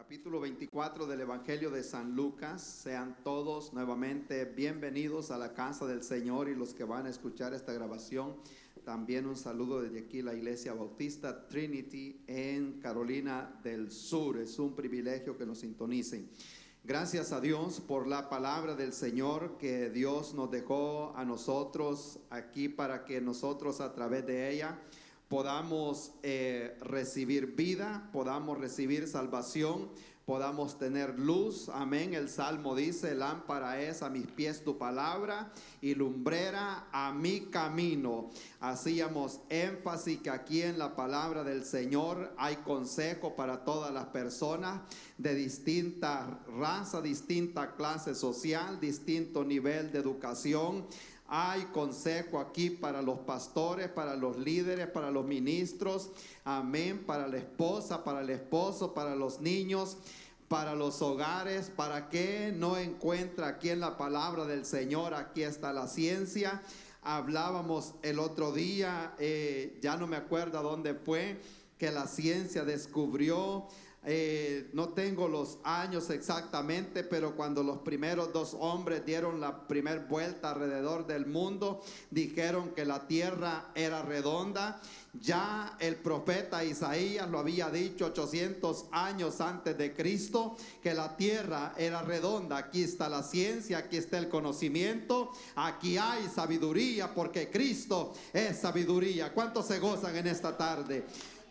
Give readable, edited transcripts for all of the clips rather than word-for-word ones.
Capítulo 24 del Evangelio de San Lucas. Sean todos nuevamente bienvenidos a la casa del Señor, y los que van a escuchar esta grabación, también un saludo desde aquí, la Iglesia Bautista Trinity en Carolina del Sur. Es un privilegio que nos sintonicen. Gracias a Dios por la palabra del Señor que Dios nos dejó a nosotros aquí, para que nosotros a través de ella podamos recibir vida, podamos recibir salvación, podamos tener luz. Amén. El Salmo dice: lámpara es a mis pies tu palabra y lumbrera a mi camino. Hacíamos énfasis que aquí en la palabra del Señor hay consejo para todas las personas de distinta raza, distinta clase social, distinto nivel de educación. Hay consejo aquí para los pastores, para los líderes, para los ministros, amén, para la esposa, para el esposo, para los niños, para los hogares. Para que no encuentra aquí en la palabra del Señor, aquí está la ciencia. Hablábamos el otro día, ya no me acuerdo a dónde fue, que la ciencia descubrió, no tengo los años exactamente, pero cuando los primeros dos hombres dieron la primera vuelta alrededor del mundo, dijeron que la tierra era redonda. Ya el profeta Isaías lo había dicho 800 años antes de Cristo, que la tierra era redonda. Aquí está la ciencia, aquí está el conocimiento, aquí hay sabiduría, porque Cristo es sabiduría. ¿Cuántos se gozan en esta tarde?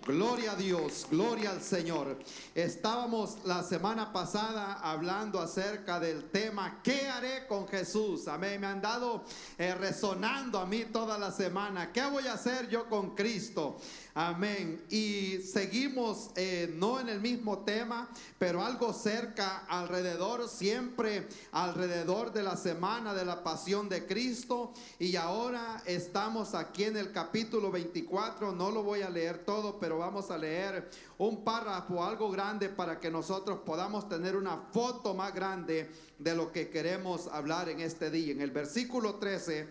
Gloria a Dios, gloria al Señor. Estábamos la semana pasada hablando acerca del tema ¿qué haré con Jesús? Amén. Me han dado resonando a mí toda la semana. ¿Qué voy a hacer yo con Cristo? Amén. Y seguimos no en el mismo tema, pero algo cerca, alrededor, siempre alrededor de la semana de la pasión de Cristo. Y ahora estamos aquí en el capítulo 24. No lo voy a leer todo, pero vamos a leer un párrafo, algo grande, para que nosotros podamos tener una foto más grande de lo que queremos hablar en este día. En el versículo 13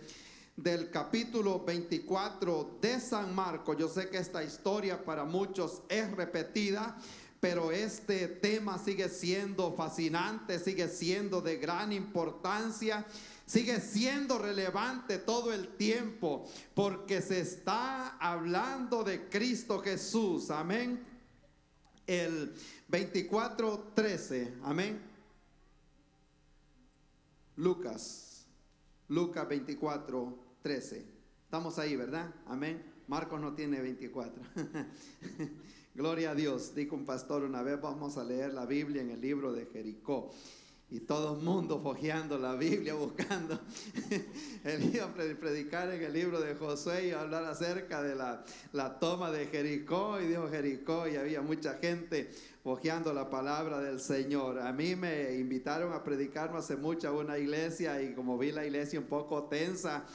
del capítulo 24 de San Marcos. Yo sé que esta historia para muchos es repetida, pero este tema sigue siendo fascinante, sigue siendo de gran importancia, sigue siendo relevante todo el tiempo, porque se está hablando de Cristo Jesús. Amén. El 24:13, amén. Lucas 24:13. Estamos ahí, ¿verdad? Amén. Marcos no tiene 24. Gloria a Dios. Dijo un pastor una vez: vamos a leer la Biblia en el libro de Jericó. Y todo el mundo fojeando la Biblia, buscando. Él iba a predicar en el libro de Josué y a hablar acerca de la toma de Jericó. Y dijo Jericó, y había mucha gente fojeando la palabra del Señor. A mí me invitaron a predicar no hace mucho a una iglesia, y como vi la iglesia un poco tensa,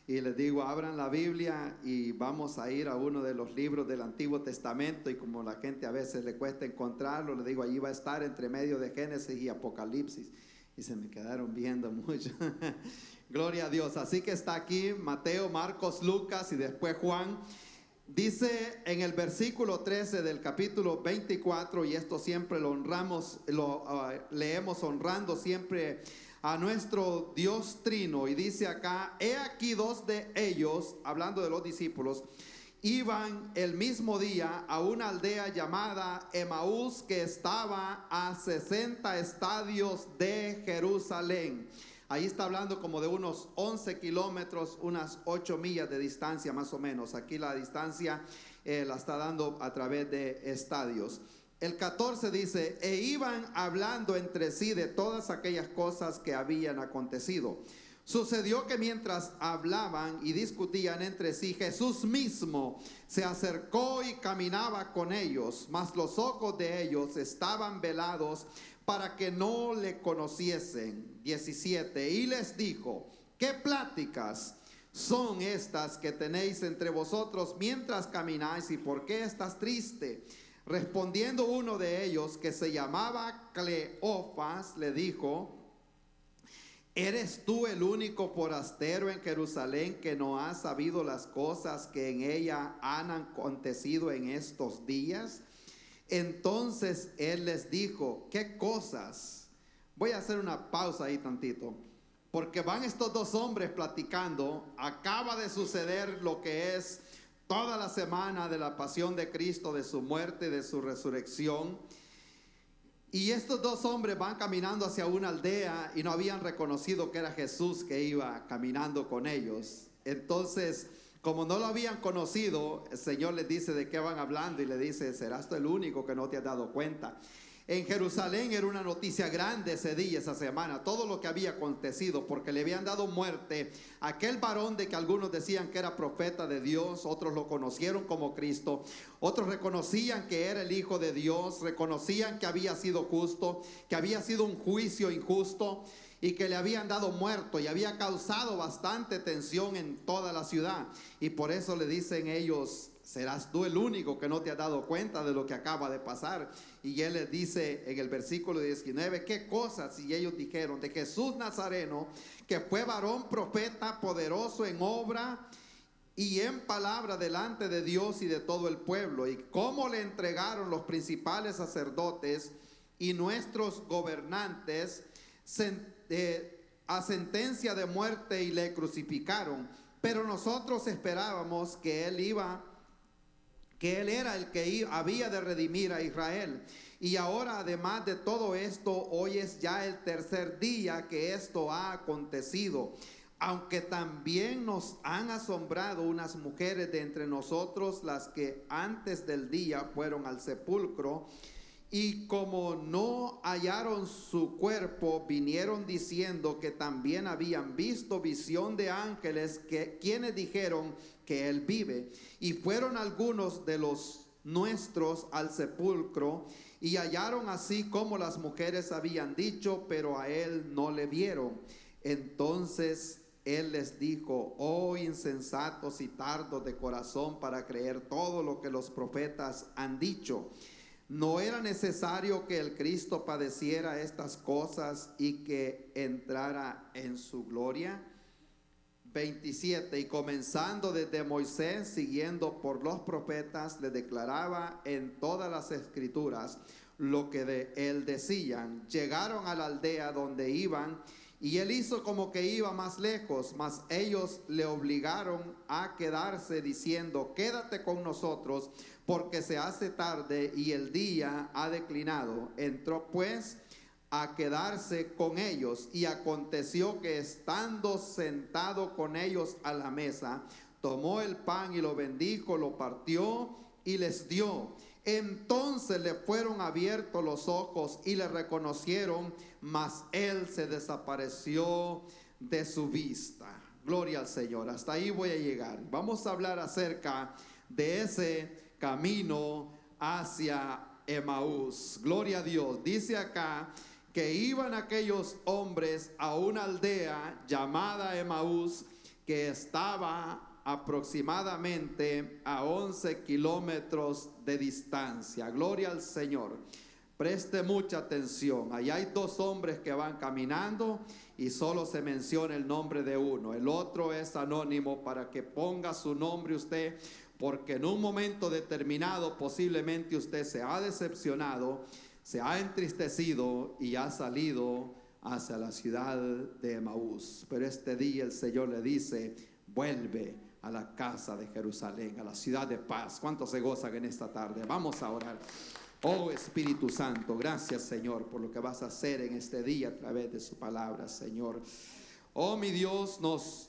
y les digo: abran la Biblia y vamos a ir a uno de los libros del Antiguo Testamento. Y como la gente a veces le cuesta encontrarlo, les digo: allí va a estar entre medio de Génesis y Apocalipsis. Y se me quedaron viendo mucho. Gloria a Dios. Así que está aquí Mateo, Marcos, Lucas y después Juan. Dice en el versículo 13 del capítulo 24, y esto siempre lo honramos, leemos honrando siempre a nuestro Dios Trino. Y dice acá: he aquí dos de ellos, hablando de los discípulos, iban el mismo día a una aldea llamada Emaús, que estaba a 60 estadios de Jerusalén. Ahí está hablando como de unos 11 kilómetros, unas 8 millas de distancia más o menos. Aquí la distancia la está dando a través de estadios. El 14 dice: e iban hablando entre sí de todas aquellas cosas que habían acontecido. Sucedió que mientras hablaban y discutían entre sí, Jesús mismo se acercó y caminaba con ellos, mas los ojos de ellos estaban velados para que no le conociesen. 17. Y les dijo: ¿qué pláticas son estas que tenéis entre vosotros mientras camináis, y por qué estás triste? Respondiendo uno de ellos, que se llamaba Cleofas, le dijo: ¿eres tú el único forastero en Jerusalén que no ha sabido las cosas que en ella han acontecido en estos días? Entonces él les dijo, ¿qué cosas? Voy a hacer una pausa ahí tantito, porque van estos dos hombres platicando. Acaba de suceder lo que es toda la semana de la pasión de Cristo, de su muerte, de su resurrección. Y estos dos hombres van caminando hacia una aldea y no habían reconocido que era Jesús que iba caminando con ellos. Entonces, como no lo habían conocido, el Señor les dice de qué van hablando y le dice, serás tú el único que no te has dado cuenta. En Jerusalén era una noticia grande ese día, esa semana, todo lo que había acontecido, porque le habían dado muerte a aquel varón de que algunos decían que era profeta de Dios, otros lo conocieron como Cristo, otros reconocían que era el Hijo de Dios, reconocían que había sido justo, que había sido un juicio injusto y que le habían dado muerto, y había causado bastante tensión en toda la ciudad. Y por eso le dicen ellos, serás tú el único que no te has dado cuenta de lo que acaba de pasar. Y él les dice en el versículo 19, ¿qué cosas? Y ellos dijeron, de Jesús Nazareno, que fue varón profeta, poderoso en obra y en palabra delante de Dios y de todo el pueblo, y cómo le entregaron los principales sacerdotes y nuestros gobernantes a sentencia de muerte y le crucificaron. Pero nosotros esperábamos que él era el que había de redimir a Israel. Y ahora, además de todo esto, hoy es ya el tercer día que esto ha acontecido. Aunque también nos han asombrado unas mujeres de entre nosotros, las que antes del día fueron al sepulcro, y como no hallaron su cuerpo, vinieron diciendo que también habían visto visión de ángeles, quienes dijeron que él vive. Y fueron algunos de los nuestros al sepulcro y hallaron así como las mujeres habían dicho, pero a él no le vieron. Entonces él les dijo, oh insensatos y tardos de corazón para creer todo lo que los profetas han dicho. ¿No era necesario que el Cristo padeciera estas cosas y que entrara en su gloria? 27. Y comenzando desde Moisés, siguiendo por los profetas, le declaraba en todas las escrituras lo que de él decían. Llegaron a la aldea donde iban, y él hizo como que iba más lejos, mas ellos le obligaron a quedarse, diciendo, quédate con nosotros, porque se hace tarde y el día ha declinado. Entró pues a quedarse con ellos, y aconteció que estando sentado con ellos a la mesa, tomó el pan y lo bendijo, lo partió y les dio. Entonces le fueron abiertos los ojos y le reconocieron, mas él se desapareció de su vista. Gloria al Señor. Hasta ahí voy a llegar. Vamos a hablar acerca de ese camino hacia Emaús. Gloria a Dios. Dice acá que iban aquellos hombres a una aldea llamada Emaús, que estaba aproximadamente a 11 kilómetros de distancia. Gloria al Señor. Preste mucha atención. Allá hay dos hombres que van caminando y solo se menciona el nombre de uno. El otro es anónimo, para que ponga su nombre usted, porque en un momento determinado posiblemente usted se ha decepcionado, se ha entristecido y ha salido hacia la ciudad de Emaús. Pero este día el Señor le dice, vuelve a la casa de Jerusalén, a la ciudad de paz. ¿Cuántos se gozan en esta tarde? Vamos a orar. Oh Espíritu Santo, gracias Señor por lo que vas a hacer en este día a través de su palabra, Señor. Oh mi Dios,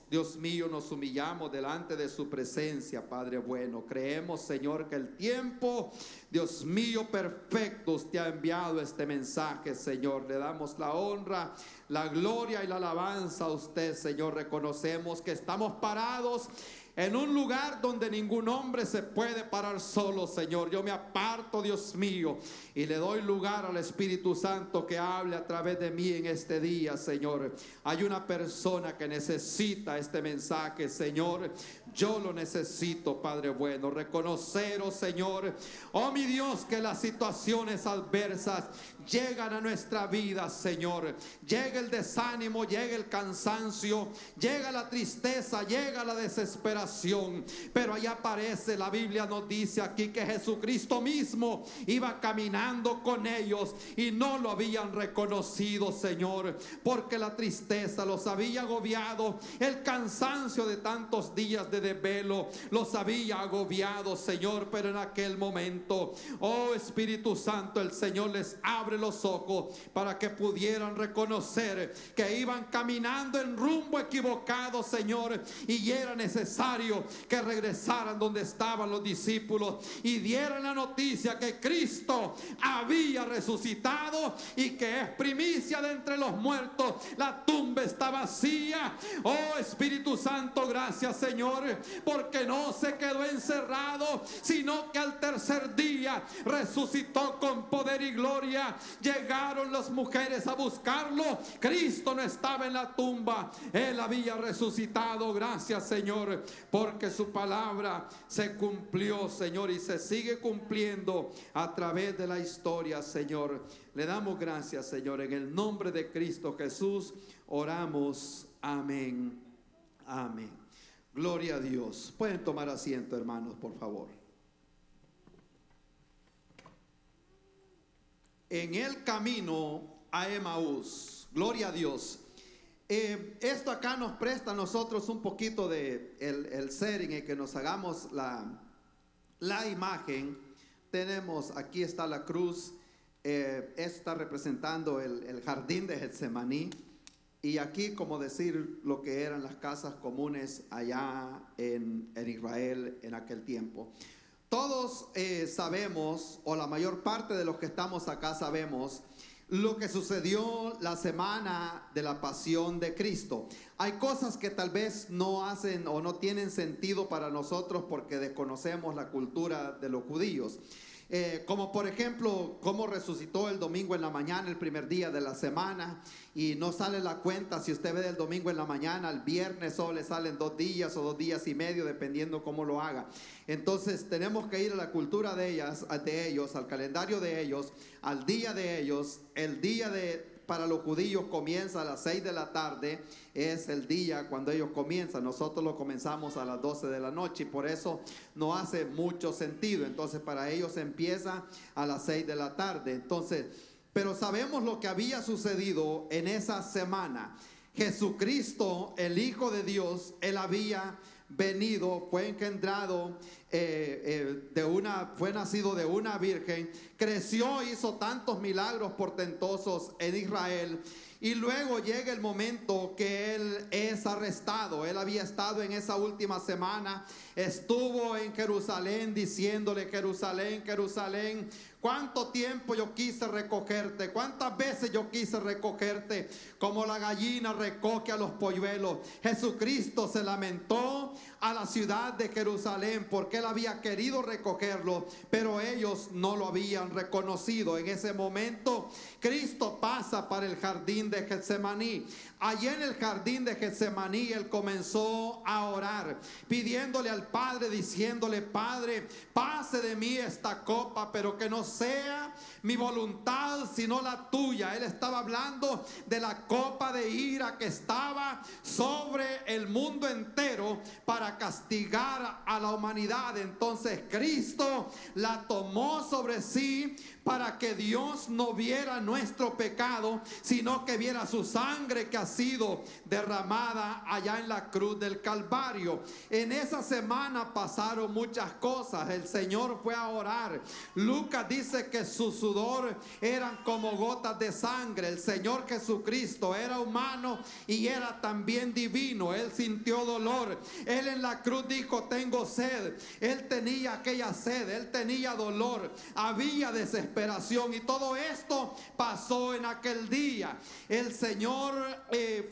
Dios mío, nos humillamos delante de su presencia, Padre bueno. Creemos, Señor, que el tiempo, Dios mío, perfecto, usted ha enviado este mensaje, Señor. Le damos la honra, la gloria y la alabanza a usted, Señor. Reconocemos que estamos parados en un lugar donde ningún hombre se puede parar solo, Señor. Yo me aparto, Dios mío, y le doy lugar al Espíritu Santo que hable a través de mí en este día, Señor. Hay una persona que necesita este mensaje, Señor. Yo lo necesito, Padre bueno. Reconocer, oh Señor, oh mi Dios, que las situaciones adversas llegan a nuestra vida, Señor. Llega el desánimo, llega el cansancio, llega la tristeza, llega la desesperación. desesperación. Pero ahí aparece, la Biblia nos dice aquí que Jesucristo mismo iba caminando con ellos y no lo habían reconocido, Señor, porque la tristeza los había agobiado, el cansancio de tantos días de desvelo los había agobiado, Señor. Pero en aquel momento, oh Espíritu Santo, el Señor les abre los ojos para que pudieran reconocer que iban caminando en rumbo equivocado, Señor, y era necesario que regresaran donde estaban los discípulos y dieran la noticia que Cristo había resucitado y que es primicia de entre los muertos. La tumba está vacía. Oh Espíritu Santo, gracias, Señor, porque no se quedó encerrado, sino que al tercer día resucitó con poder y gloria. Llegaron las mujeres a buscarlo. Cristo no estaba en la tumba, Él había resucitado. Gracias, Señor, porque su palabra se cumplió, Señor, y se sigue cumpliendo a través de la historia, Señor. Le damos gracias, Señor, en el nombre de Cristo Jesús oramos. Amén. Amén. Gloria a Dios. Pueden tomar asiento, hermanos, por favor. En el camino a Emaús. Gloria a Dios. Esto acá nos presta a nosotros un poquito de el setting, en que nos hagamos la imagen. Tenemos, aquí está la cruz, está representando el jardín de Getsemaní, y aquí como decir lo que eran las casas comunes allá en Israel en aquel tiempo. Todos sabemos, o la mayor parte de los que estamos acá sabemos, lo que sucedió la semana de la pasión de Cristo. Hay cosas que tal vez no hacen o no tienen sentido para nosotros porque desconocemos la cultura de los judíos. Como por ejemplo, cómo resucitó el domingo en la mañana, el primer día de la semana, y no sale la cuenta si usted ve del domingo en la mañana al viernes, solo le salen 2 días o 2 días y medio, dependiendo cómo lo haga. Entonces tenemos que ir a la cultura de ellos, al calendario de ellos, al día de ellos. El día para los judíos comienza a las 6 de la tarde, es el día cuando ellos comienzan. Nosotros lo comenzamos a las 12 de la noche y por eso no hace mucho sentido. Entonces para ellos empieza a las 6 de la tarde. Entonces, pero sabemos lo que había sucedido en esa semana. Jesucristo, el Hijo de Dios, Él había venido, fue engendrado fue nacido de una virgen, creció, hizo tantos milagros portentosos en Israel. Y luego llega el momento que Él es arrestado. Él había estado en esa última semana, estuvo en Jerusalén diciéndole: Jerusalén, Jerusalén, cuánto tiempo yo quise recogerte, cuántas veces yo quise recogerte, como la gallina recoge a los polluelos. Jesucristo se lamentó a la ciudad de Jerusalén porque Él había querido recogerlo, pero ellos no lo habían reconocido. En ese momento Cristo pasa para el jardín de Getsemaní. Allí en el jardín de Getsemaní Él comenzó a orar, pidiéndole al Padre, diciéndole: Padre, pase de mí esta copa, pero que no sea mi voluntad sino la tuya. Él estaba hablando de la copa de ira que estaba sobre el mundo entero para castigar a la humanidad. Entonces Cristo la tomó sobre sí para que Dios no viera nuestro pecado, sino que viera su sangre que ha sido derramada allá en la cruz del Calvario. En esa semana pasaron muchas cosas. El Señor fue a orar. Lucas dice que su sudor eran como gotas de sangre. El Señor Jesucristo era humano y era también divino. Él sintió dolor. Él en la cruz dijo: tengo sed. Él tenía aquella sed, Él tenía dolor, había desesperación. Y todo esto pasó en aquel día. El Señor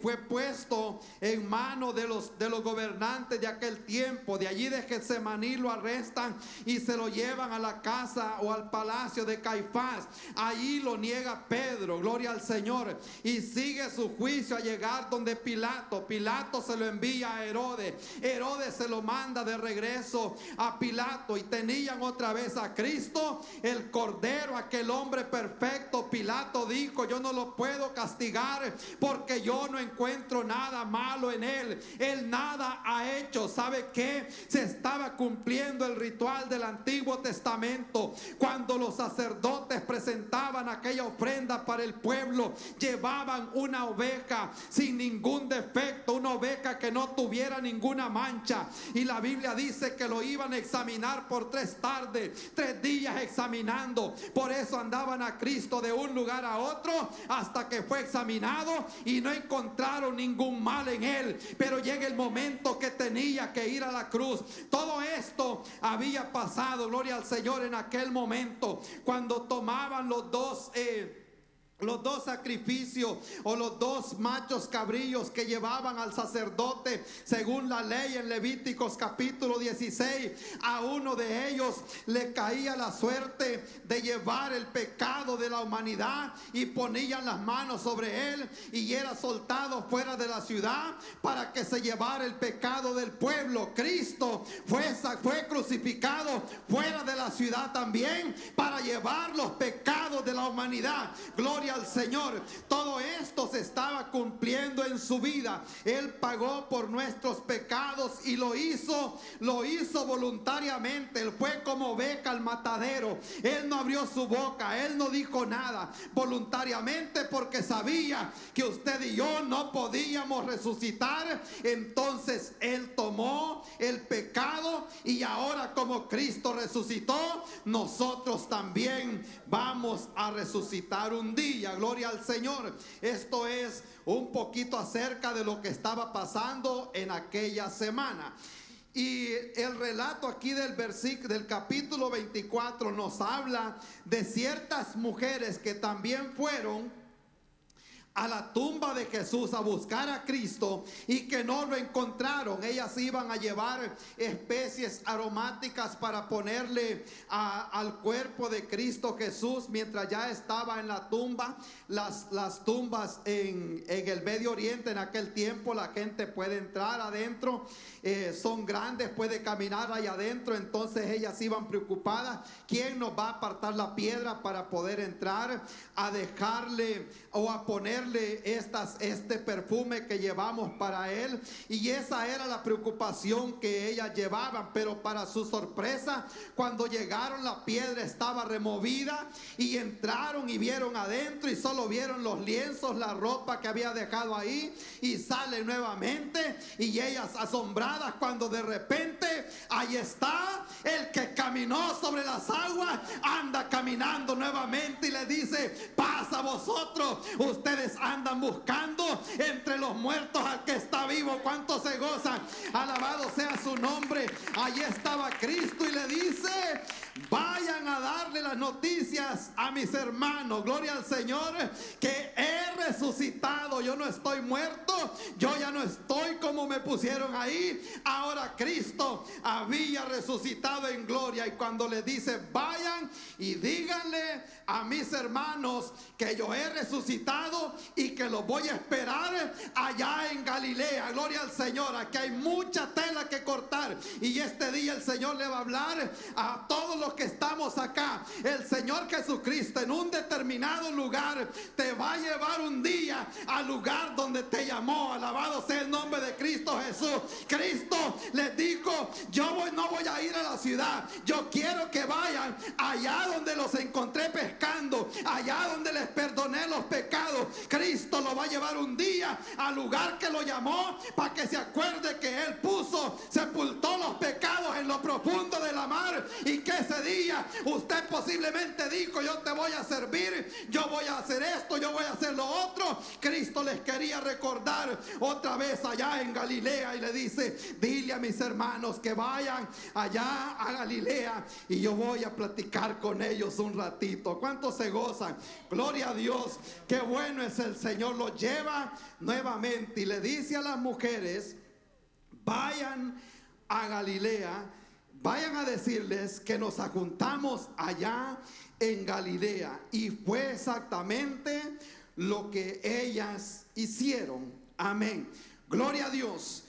fue puesto en manos de los gobernantes de aquel tiempo. De allí de Getsemaní lo arrestan y se lo llevan a la casa o al palacio de Caifás. Allí lo niega Pedro, gloria al Señor, y sigue su juicio a llegar donde Pilato. Pilato se lo envía a Herodes. Herodes se lo manda de regreso a Pilato y tenían otra vez a Cristo, el Cordero, aquel hombre perfecto. Pilato dijo: yo no lo puedo castigar porque yo no encuentro nada malo en él. Él nada ha hecho. ¿Sabe qué? Se estaba cumpliendo el ritual del Antiguo Testamento. Cuando los sacerdotes presentaban aquella ofrenda para el pueblo, llevaban una oveja sin ningún defecto, una oveja que no tuviera ninguna mancha, y la Biblia dice que lo iban a examinar por 3 tardes, 3 días examinando. Por eso andaban a Cristo de un lugar a otro hasta que fue examinado y no encontraron ningún mal en él. Pero llega el momento que tenía que ir a la cruz. Todo esto había pasado, gloria al Señor, en aquel momento cuando tomaban los dos sacrificios, o los 2 machos cabrillos que llevaban al sacerdote según la ley en Levíticos capítulo 16. A uno de ellos le caía la suerte de llevar el pecado de la humanidad, y ponían las manos sobre él y era soltado fuera de la ciudad para que se llevara el pecado del pueblo. Cristo fue crucificado fuera de la ciudad también para llevar los pecados de la humanidad. Gloria al Señor. Todo esto se estaba cumpliendo en su vida. Él pagó por nuestros pecados y lo hizo voluntariamente. Él fue como oveja al matadero. Él no abrió su boca, él no dijo nada, voluntariamente, porque sabía que usted y yo no podíamos resucitar. Entonces él tomó el pecado, y ahora, como Cristo resucitó, nosotros también vamos a resucitar un día. Gloria al Señor. Esto es un poquito acerca de lo que estaba pasando en aquella semana. Y el relato aquí del capítulo 24 nos habla de ciertas mujeres que también fueron a la tumba de Jesús a buscar a Cristo y que no lo encontraron. Ellas iban a llevar especies aromáticas para ponerle al cuerpo de Cristo Jesús mientras ya estaba en la tumba. Las tumbas en el Medio Oriente en aquel tiempo, la gente puede entrar adentro, son grandes, puede caminar allá adentro. Entonces ellas iban preocupadas: ¿quién nos va a apartar la piedra para poder entrar a dejarle o a ponerle este perfume que llevamos para él? Y esa era la preocupación que ellas llevaban. Pero para su sorpresa, cuando llegaron, la piedra estaba removida, y entraron y vieron adentro, y solo vieron los lienzos, la ropa que había dejado ahí, y salen nuevamente, y ellas asombradas cuando de repente ahí está el que caminó sobre las aguas, anda caminando nuevamente, y le dice: pasa vosotros, ustedes andan buscando entre los muertos al que está vivo. ¿Cuántos se gozan? Alabado sea su nombre. Allí estaba Cristo y le dice: vayan a darle las noticias a mis hermanos, gloria al Señor, que he resucitado. Yo no estoy muerto, yo ya no estoy como me pusieron ahí. Ahora Cristo había resucitado en gloria. Y cuando le dice: vayan y díganle a mis hermanos que yo he resucitado y que los voy a esperar allá en Galilea. Gloria al Señor. Aquí hay mucha tela que cortar, y este día el Señor le va a hablar a todos los que estamos acá. El Señor Jesucristo en un determinado lugar te va a llevar un día al lugar donde te llamó. Alabado sea el nombre de Cristo Jesús. Cristo les dijo: no voy a ir a la ciudad, yo quiero que vayan allá donde los encontré pescando, allá donde les perdoné los pecados. Cristo lo va a llevar un día al lugar que lo llamó, para que se acuerde que él sepultó los pecados en lo profundo de la mar, y que ese día usted posiblemente dijo: yo te voy a servir, yo voy a hacer esto, yo voy a hacer lo otro. Cristo les quería recordar otra vez allá en Galilea, y le dice: dile a mis hermanos que vayan allá a Galilea, y yo voy a platicar con ellos un ratito. ¿Cuántos se gozan? Gloria a Dios. Qué bueno es el Señor. Lo lleva nuevamente y le dice a las mujeres: vayan a Galilea, vayan a decirles que nos juntamos allá en Galilea. Y fue exactamente lo que ellas hicieron. Amén. Gloria a Dios.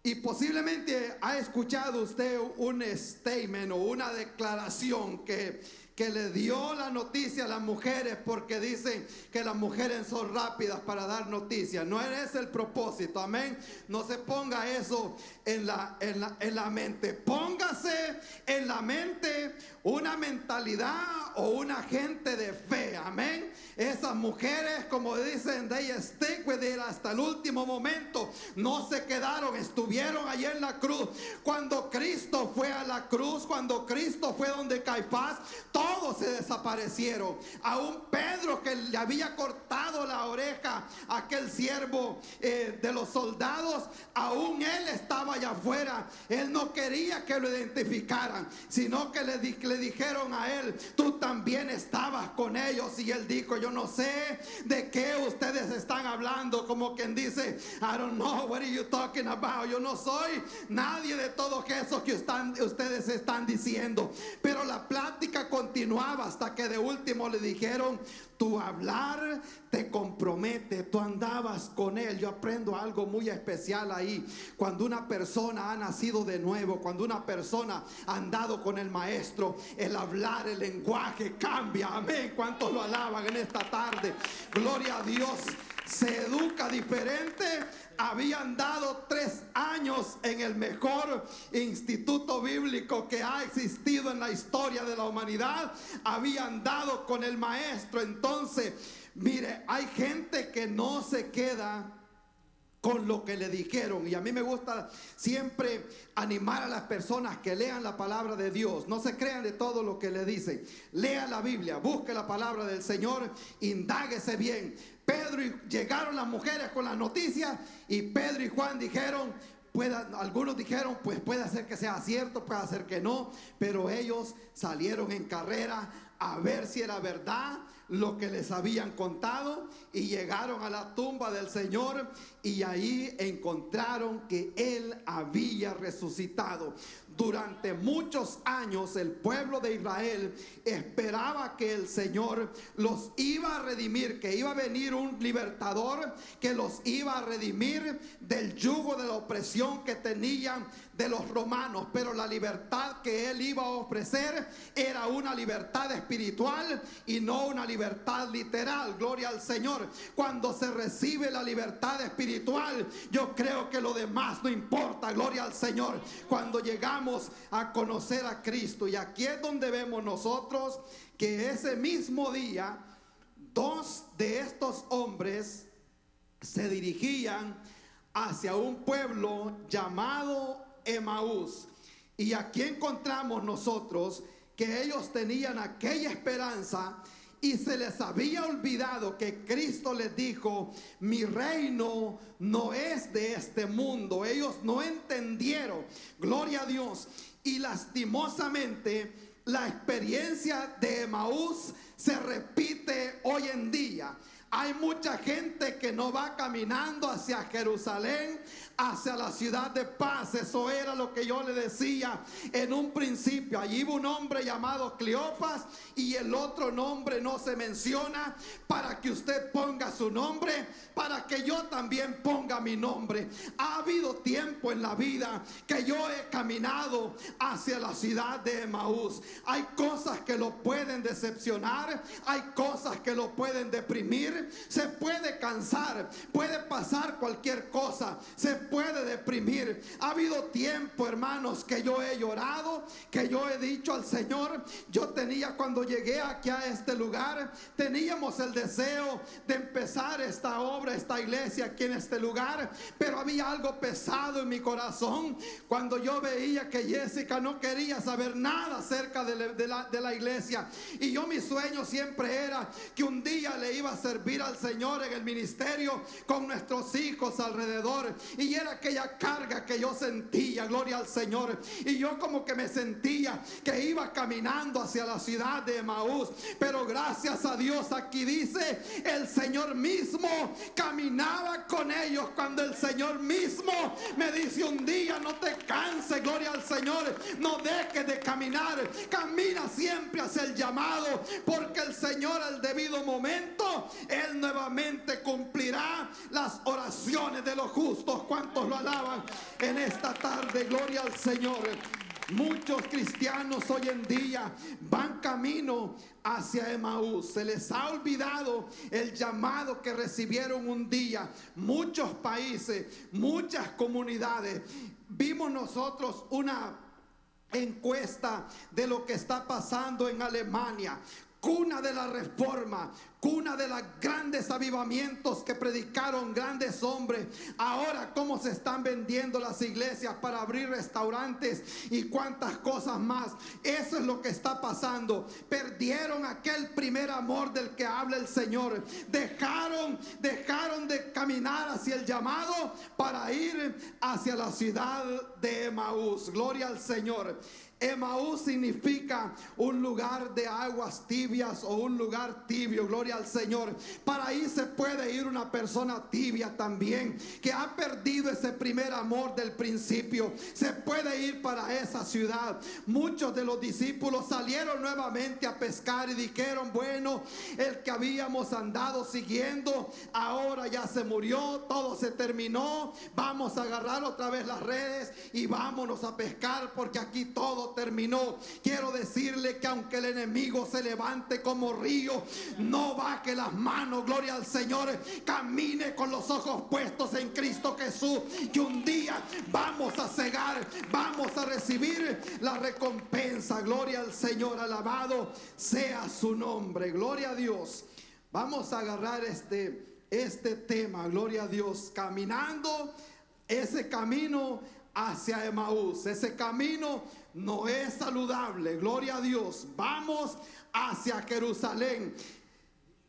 Y posiblemente ha escuchado usted un statement o una declaración que le dio la noticia a las mujeres, porque dicen que las mujeres son rápidas para dar noticias. No es el propósito, amén. No se ponga eso en la mente. Póngase en la mente una mentalidad o una gente de fe, amén. Esas mujeres, como dicen, they stick with it hasta el último momento. No se quedaron, estuvieron allí en la cruz. Cuando Cristo fue a la cruz, cuando Cristo fue donde Caifás, todos se desaparecieron. Aún Pedro, que le había cortado la oreja a aquel siervo de los soldados, aún él estaba allá afuera. Él no quería que lo identificaran, sino que le dijeron a él: tú también estabas con ellos. Y él dijo: yo no sé de qué ustedes están hablando. Como quien dice: I don't know what are you talking about. Yo no soy nadie de todo eso que ustedes están diciendo. Pero la plática continuaba hasta que de último le dijeron: tu hablar te compromete, tú andabas con él. Yo aprendo algo muy especial ahí. Cuando una persona ha nacido de nuevo, cuando una persona ha andado con el maestro, el hablar, el lenguaje cambia, amén. ¿Cuántos lo alaban en esta tarde? Gloria a Dios. Se educa diferente. Habían dado 3 años en el mejor instituto bíblico que ha existido en la historia de la humanidad. Habían dado con el maestro. Entonces, mire, hay gente que no se queda con lo que le dijeron. Y a mí me gusta siempre animar a las personas que lean la palabra de Dios. No se crean de todo lo que le dicen. Lea la Biblia, busque la palabra del Señor, indáguese bien. Llegaron las mujeres con las noticias, y Pedro y Juan dijeron, algunos dijeron, pues puede ser que sea cierto, puede ser que no, pero ellos salieron en carrera a ver si era verdad lo que les habían contado, y llegaron a la tumba del Señor, y ahí encontraron que Él había resucitado. Durante muchos años el pueblo de Israel esperaba que el Señor los iba a redimir, que iba a venir un libertador que los iba a redimir del yugo de la opresión que tenían de los romanos. Pero la libertad que Él iba a ofrecer era una libertad espiritual y no una libertad literal. Gloria al Señor. Cuando se recibe la libertad espiritual, yo creo que lo demás no importa. Gloria al Señor. Cuando llegamos a conocer a Cristo, y aquí es donde vemos nosotros que ese mismo día 2 de estos hombres se dirigían hacia un pueblo llamado Emaús. Y aquí encontramos nosotros que ellos tenían aquella esperanza, y se les había olvidado que Cristo les dijo: mi reino no es de este mundo. Ellos no entendieron, gloria a Dios. Y lastimosamente la experiencia de Emaús se repite hoy en día. Hay mucha gente que no va caminando hacia Jerusalén, hacia la ciudad de paz. Eso era lo que yo le decía en un principio. Allí hubo un hombre llamado Cleofas, y el otro nombre no se menciona, para que usted ponga su nombre, para que yo también ponga mi nombre. Ha habido tiempo en la vida que yo he caminado hacia la ciudad de Emaús. Hay cosas que lo pueden decepcionar, hay cosas que lo pueden deprimir, se puede cansar, puede pasar cualquier cosa, se puede deprimir. Ha habido tiempo, hermanos, que yo he llorado, que yo he dicho al Señor, cuando llegué aquí a este lugar, teníamos el deseo de empezar esta obra, esta iglesia aquí en este lugar, pero había algo pesado en mi corazón cuando yo veía que Jessica no quería saber nada acerca de la iglesia. Y mi sueño siempre era que un día le iba a servir al Señor en el ministerio con nuestros hijos alrededor. Y era aquella carga que yo sentía, gloria al Señor. Y yo como que me sentía que iba caminando hacia la ciudad de Emaús. Pero gracias a Dios, aquí dice, el Señor mismo caminaba con ellos. Cuando el Señor mismo me dice un día: no te canses, gloria al Señor, no dejes de caminar, camina siempre hacia el llamado, porque el Señor al debido momento, Él nuevamente cumplirá las oraciones bendiciones de los justos. ¿Cuántos lo alaban en esta tarde? Gloria al Señor. Muchos cristianos hoy en día van camino hacia Emaús. Se les ha olvidado el llamado que recibieron un día. Muchos países, muchas comunidades. Vimos nosotros una encuesta de lo que está pasando en Alemania, cuna de la reforma, cuna de los grandes avivamientos que predicaron grandes hombres. Ahora cómo se están vendiendo las iglesias para abrir restaurantes y cuántas cosas más. Eso es lo que está pasando. Perdieron aquel primer amor del que habla el Señor. Dejaron de caminar hacia el llamado para ir hacia la ciudad de Emaús. Gloria al Señor. Emaús significa un lugar de aguas tibias o un lugar tibio. Gloria al Señor. Para ahí se puede ir una persona tibia también, que ha perdido ese primer amor del principio. Se puede ir para esa ciudad. Muchos de los discípulos salieron nuevamente a pescar y dijeron: bueno, el que habíamos andado siguiendo ahora ya se murió, todo se terminó. Vamos a agarrar otra vez las redes y vámonos a pescar, porque aquí todo terminó. Quiero decirle que aunque el enemigo se levante como río, no baje las manos. Gloria al Señor. Camine con los ojos puestos en Cristo Jesús, que un día vamos a cegar, vamos a recibir la recompensa. Gloria al Señor. Alabado sea su nombre. Gloria a Dios. Vamos a agarrar este tema. Gloria a Dios. Caminando ese camino hacia Emaús. Ese camino no es saludable. Gloria a Dios. Vamos hacia Jerusalén.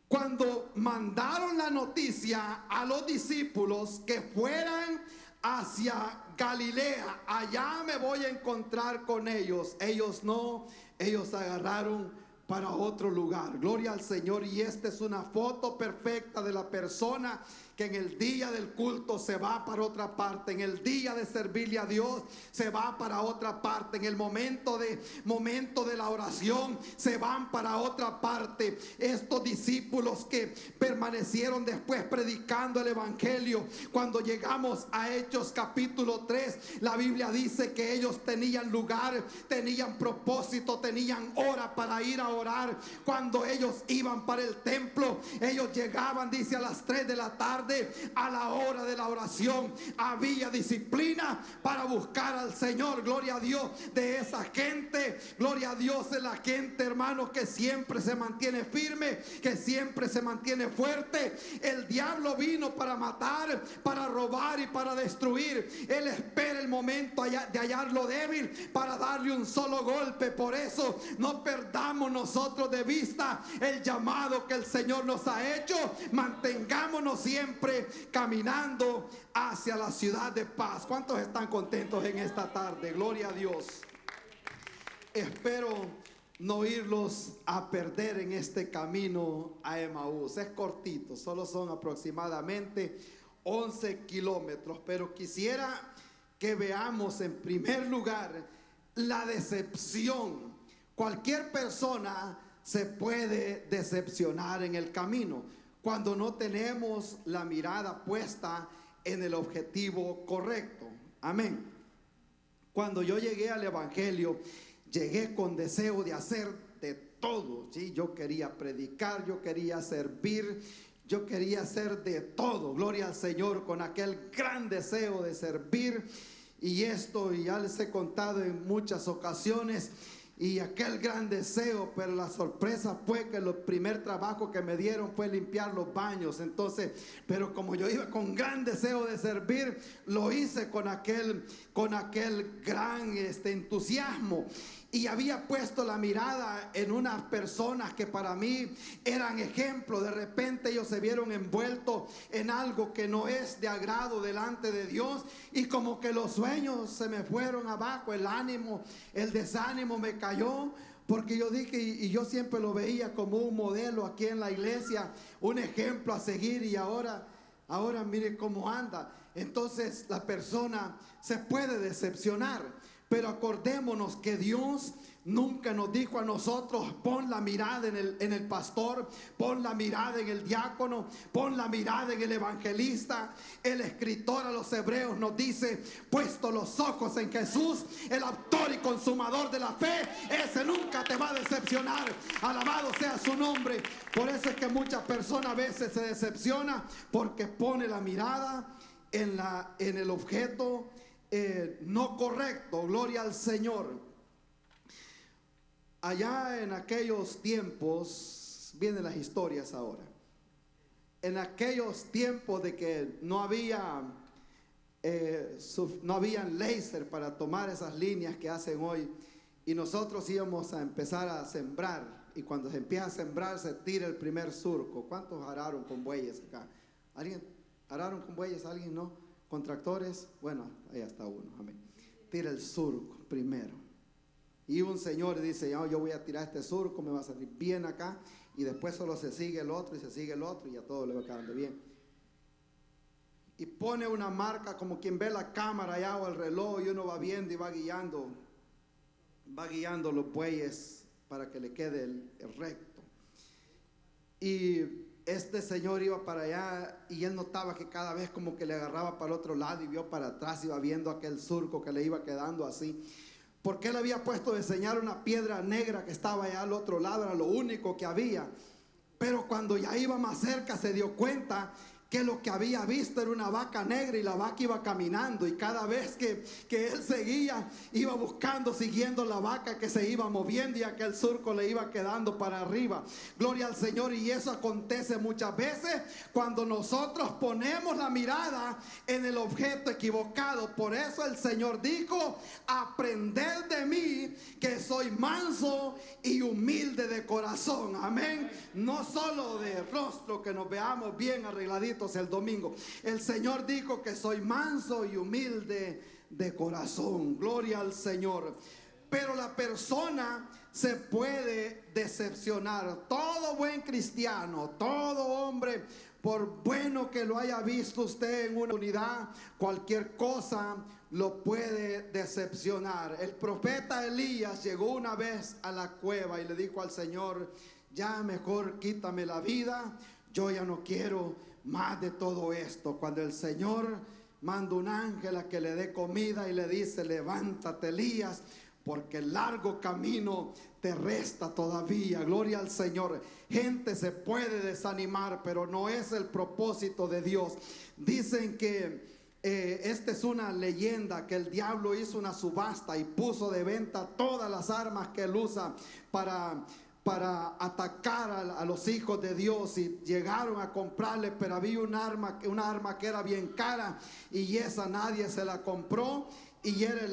Cuando mandaron la noticia a los discípulos que fueran hacia Galilea, allá me voy a encontrar con ellos. Ellos no, ellos agarraron para otro lugar. Gloria al Señor. Y esta es una foto perfecta de la persona que en el día del culto se va para otra parte, en el día de servirle a Dios se va para otra parte, en el momento de la oración se van para otra parte. Estos discípulos que permanecieron después predicando el evangelio, cuando llegamos a Hechos capítulo 3, la Biblia dice que ellos tenían lugar, tenían propósito, tenían hora para ir a orar. Cuando ellos iban para el templo, ellos llegaban, dice, a las 3 de la tarde, a la hora de la oración. Había disciplina para buscar al Señor. Gloria a Dios. De esa gente, gloria a Dios, de la gente, hermanos, que siempre se mantiene firme, que siempre se mantiene fuerte. El diablo vino para matar, para robar y para destruir. Él espera el momento de hallarlo débil para darle un solo golpe. Por eso no perdamos nosotros de vista el llamado que el Señor nos ha hecho. Mantengámonos siempre caminando hacia la ciudad de paz. ¿Cuántos están contentos en esta tarde? Gloria a Dios. Espero no irlos a perder en este camino a Emaús. Es cortito, solo son aproximadamente 11 kilómetros, pero quisiera que veamos en primer lugar la decepción. Cualquier persona se puede decepcionar en el camino cuando no tenemos la mirada puesta en el objetivo correcto. Amén. Cuando yo llegué al evangelio, llegué con deseo de hacer de todo, ¿sí? Yo quería predicar, yo quería servir, yo quería hacer de todo. Gloria al Señor, con aquel gran deseo de servir. Y esto ya les he contado en muchas ocasiones. Y aquel gran deseo, pero la sorpresa fue que el primer trabajo que me dieron fue limpiar los baños. Entonces, pero como yo iba con gran deseo de servir, lo hice con aquel gran entusiasmo. Y había puesto la mirada en unas personas que para mí eran ejemplo. De repente ellos se vieron envueltos en algo que no es de agrado delante de Dios, y como que los sueños se me fueron abajo, el ánimo, el desánimo me cayó, porque yo dije, y yo siempre lo veía como un modelo aquí en la iglesia, un ejemplo a seguir, y ahora mire cómo anda. Entonces la persona se puede decepcionar. Pero acordémonos que Dios nunca nos dijo a nosotros: pon la mirada en el pastor, pon la mirada en el diácono, pon la mirada en el evangelista. El escritor a los hebreos nos dice: puesto los ojos en Jesús, el autor y consumador de la fe, ese nunca te va a decepcionar. Alabado sea su nombre. Por eso es que muchas personas a veces se decepcionan, porque pone la mirada en el objeto no correcto. Gloria al Señor. Allá en aquellos tiempos, vienen las historias ahora. En aquellos tiempos de que no habían láser para tomar esas líneas que hacen hoy, y nosotros íbamos a empezar a sembrar, y cuando se empieza a sembrar se tira el primer surco. ¿Cuántos araron con bueyes acá? ¿Alguien araron con bueyes? ¿Alguien no? ¿Con tractores? Bueno, ahí está uno. Amén. Tira el surco primero. Y un señor dice: yo voy a tirar este surco, me va a salir bien acá, y después solo se sigue el otro y se sigue el otro, y ya todo le va quedando bien. Y pone una marca como quien ve la cámara allá o el reloj, y uno va viendo y va guiando los bueyes para que le quede el recto. Y este señor iba para allá, y él notaba que cada vez como que le agarraba para el otro lado y vio para atrás, iba viendo aquel surco que le iba quedando así. Porque él había puesto de señal una piedra negra que estaba allá al otro lado, era lo único que había. Pero cuando ya iba más cerca se dio cuenta que lo que había visto era una vaca negra, y la vaca iba caminando, y cada vez que él seguía, iba buscando, siguiendo la vaca que se iba moviendo, y aquel surco le iba quedando para arriba. Gloria al Señor. Y eso acontece muchas veces cuando nosotros ponemos la mirada en el objeto equivocado. Por eso el Señor dijo: aprended de mí, que soy manso y humilde de corazón. Amén. No solo de rostro, que nos veamos bien arregladitos el domingo. El Señor dijo que soy manso y humilde de corazón. Gloria al Señor. Pero la persona se puede decepcionar. Todo buen cristiano, todo hombre, por bueno que lo haya visto usted en una unidad, cualquier cosa lo puede decepcionar. El profeta Elías llegó una vez a la cueva y le dijo al Señor: ya mejor quítame la vida, yo ya no quiero más de todo esto. Cuando el Señor manda un ángel a que le dé comida y le dice: levántate, Elías, porque el largo camino te resta todavía. Gloria al Señor. Gente se puede desanimar, pero no es el propósito de Dios. Dicen que esta es una leyenda, que el diablo hizo una subasta y puso de venta todas las armas que él usa para atacar a los hijos de Dios, y llegaron a comprarle, pero había un arma que era bien cara, y esa nadie se la compró. Y era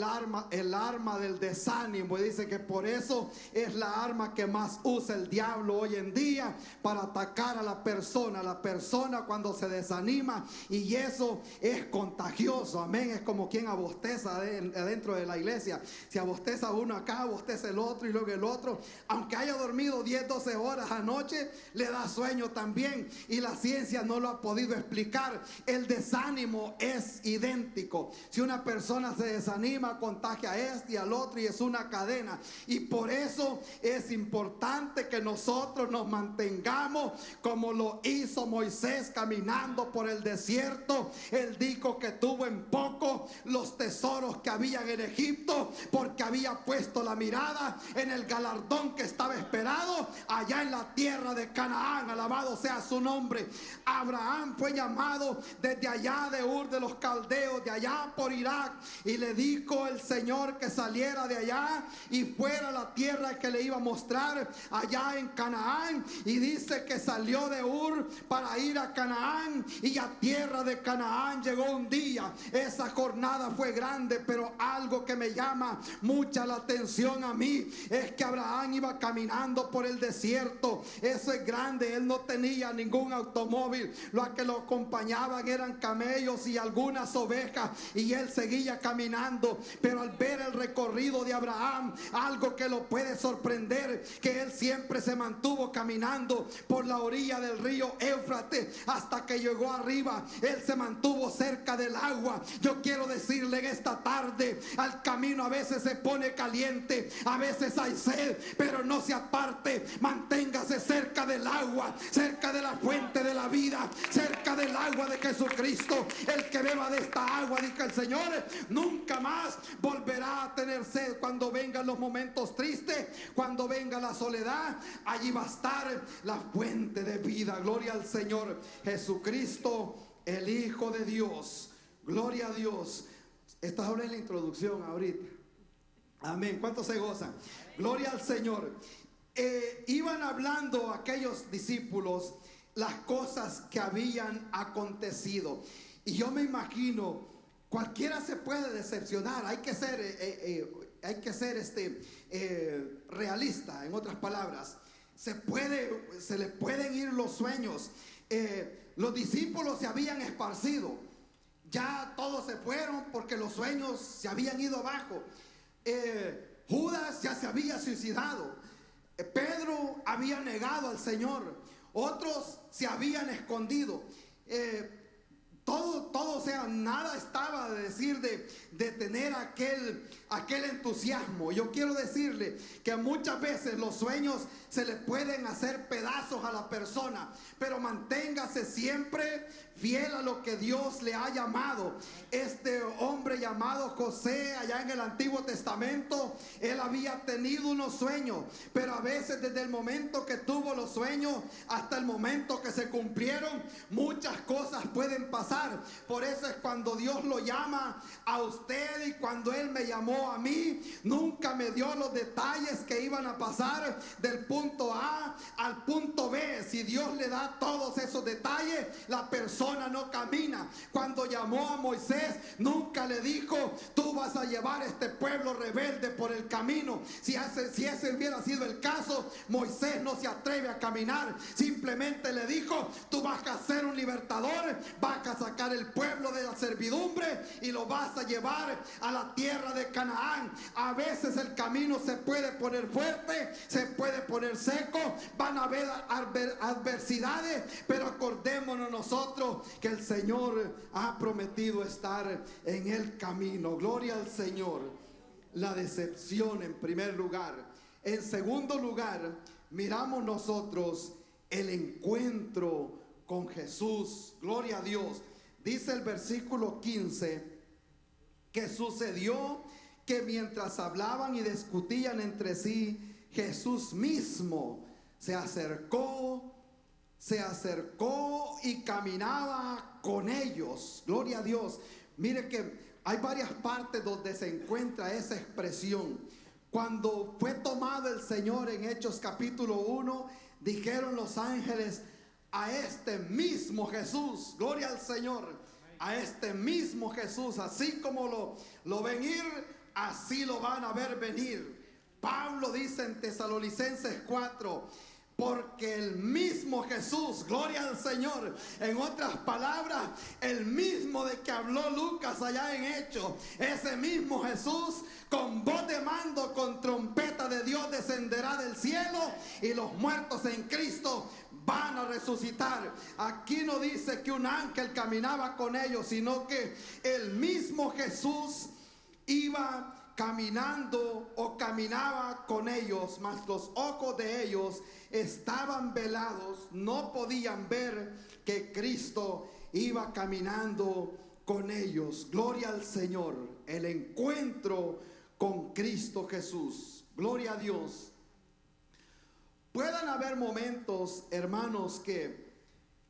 el arma del desánimo. Y dice que por eso es la arma que más usa el diablo hoy en día para atacar a la persona. La persona cuando se desanima, y eso es contagioso. Amén. Es como quien abosteza adentro de la iglesia. Si abosteza uno acá, abosteza el otro, y luego el otro. Aunque haya dormido 10, 12 horas anoche, le da sueño también. Y la ciencia no lo ha podido explicar. El desánimo es idéntico. Si una persona se desanima, contagia a este y al otro, y es una cadena. Y por eso es importante que nosotros nos mantengamos como lo hizo Moisés caminando por el desierto. Él dijo que tuvo en poco los tesoros que habían en Egipto, porque había puesto la mirada en el galardón que estaba esperado allá en la tierra de Canaán. Alabado sea su nombre. Abraham fue llamado desde allá de Ur de los Caldeos, de allá por Irak, y le dijo el Señor que saliera de allá y fuera a la tierra que le iba a mostrar allá en Canaán. Y dice que salió de Ur para ir a Canaán, y a tierra de Canaán llegó un día. Esa jornada fue grande, pero algo que me llama mucha la atención a mí es que Abraham iba caminando por el desierto. Eso es grande. Él no tenía ningún automóvil, los que lo acompañaban eran camellos y algunas ovejas, y él seguía caminando caminando, pero al ver el recorrido de Abraham, algo que lo puede sorprender, que él siempre se mantuvo caminando por la orilla del río Éufrates hasta que llegó arriba. Él se mantuvo cerca del agua. Yo quiero decirle en esta tarde, al camino a veces se pone caliente, a veces hay sed, pero no se aparte. Manténgase cerca del agua, cerca de la fuente de la vida, cerca del agua de Jesucristo. El que beba de esta agua, dice el Señor, nunca más volverá a tener sed. Cuando vengan los momentos tristes, cuando venga la soledad, allí va a estar la fuente de vida. Gloria al Señor Jesucristo, el Hijo de Dios. Gloria a Dios. Esta es la introducción ahorita. Amén. ¿Cuántos se gozan? Gloria al Señor. Iban hablando aquellos discípulos las cosas que habían acontecido. Y yo me imagino, cualquiera se puede decepcionar. Hay que ser realista, en otras palabras. Se le pueden ir los sueños. Los discípulos se habían esparcido. Ya todos se fueron porque los sueños se habían ido abajo. Judas ya se había suicidado. Pedro había negado al Señor. Otros se habían escondido. Todo, o sea, nada estaba de decir de tener aquel entusiasmo. Yo quiero decirle que muchas veces los sueños se le pueden hacer pedazos a la persona, pero manténgase siempre fiel a lo que Dios le ha llamado. Este hombre llamado José, allá en el Antiguo Testamento, él había tenido unos sueños, pero a veces desde el momento que tuvo los sueños hasta el momento que se cumplieron, muchas cosas pueden pasar. Por eso es cuando Dios lo llama a usted, y cuando Él me llamó a mí, nunca me dio los detalles que iban a pasar del punto A al punto B. Si Dios le da todos esos detalles, la persona no camina. Cuando llamó a Moisés, nunca le dijo: tú vas a llevar a este pueblo rebelde por el camino. Si ese hubiera sido el caso, Moisés no se atreve a caminar. Simplemente le dijo: tú vas a ser un libertador, vas a sacar el pueblo de la servidumbre y lo vas a llevar a la tierra de Canaán. A veces el camino se puede poner fuerte, se puede poner seco, van a haber adversidades, pero acordémonos nosotros que el Señor ha prometido estar en el camino. Gloria al Señor. La decepción en primer lugar. En segundo lugar, miramos nosotros el encuentro con Jesús. Gloria a Dios. Dice el versículo 15 que sucedió que mientras hablaban y discutían entre sí, Jesús mismo se acercó y caminaba con ellos. Gloria a Dios. Mire que hay varias partes donde se encuentra esa expresión. Cuando fue tomado el Señor en Hechos capítulo 1, dijeron los ángeles: a este mismo Jesús, gloria al Señor, a este mismo Jesús, así como lo ven ir, así lo van a ver venir. Pablo dice en Tesalonicenses 4: porque el mismo Jesús, gloria al Señor, en otras palabras, el mismo de que habló Lucas allá en Hechos, ese mismo Jesús, con voz de mando, con trompeta de Dios, descenderá del cielo, y los muertos en Cristo van a resucitar. Aquí no dice que un ángel caminaba con ellos, sino que el mismo Jesús iba caminando o caminaba con ellos, mas los ojos de ellos estaban velados, no podían ver que Cristo iba caminando con ellos. Gloria al Señor. El encuentro con Cristo Jesús. Gloria a Dios. Puedan haber momentos, hermanos, que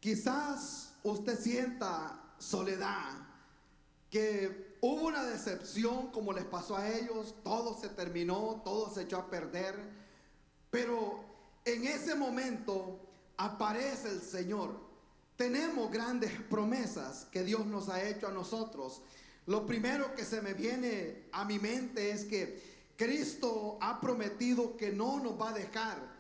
quizás usted sienta soledad, que hubo una decepción como les pasó a ellos, todo se terminó, todo se echó a perder, pero en ese momento aparece el Señor. Tenemos grandes promesas que Dios nos ha hecho a nosotros. Lo primero que se me viene a mi mente es que Cristo ha prometido que no nos va a dejar.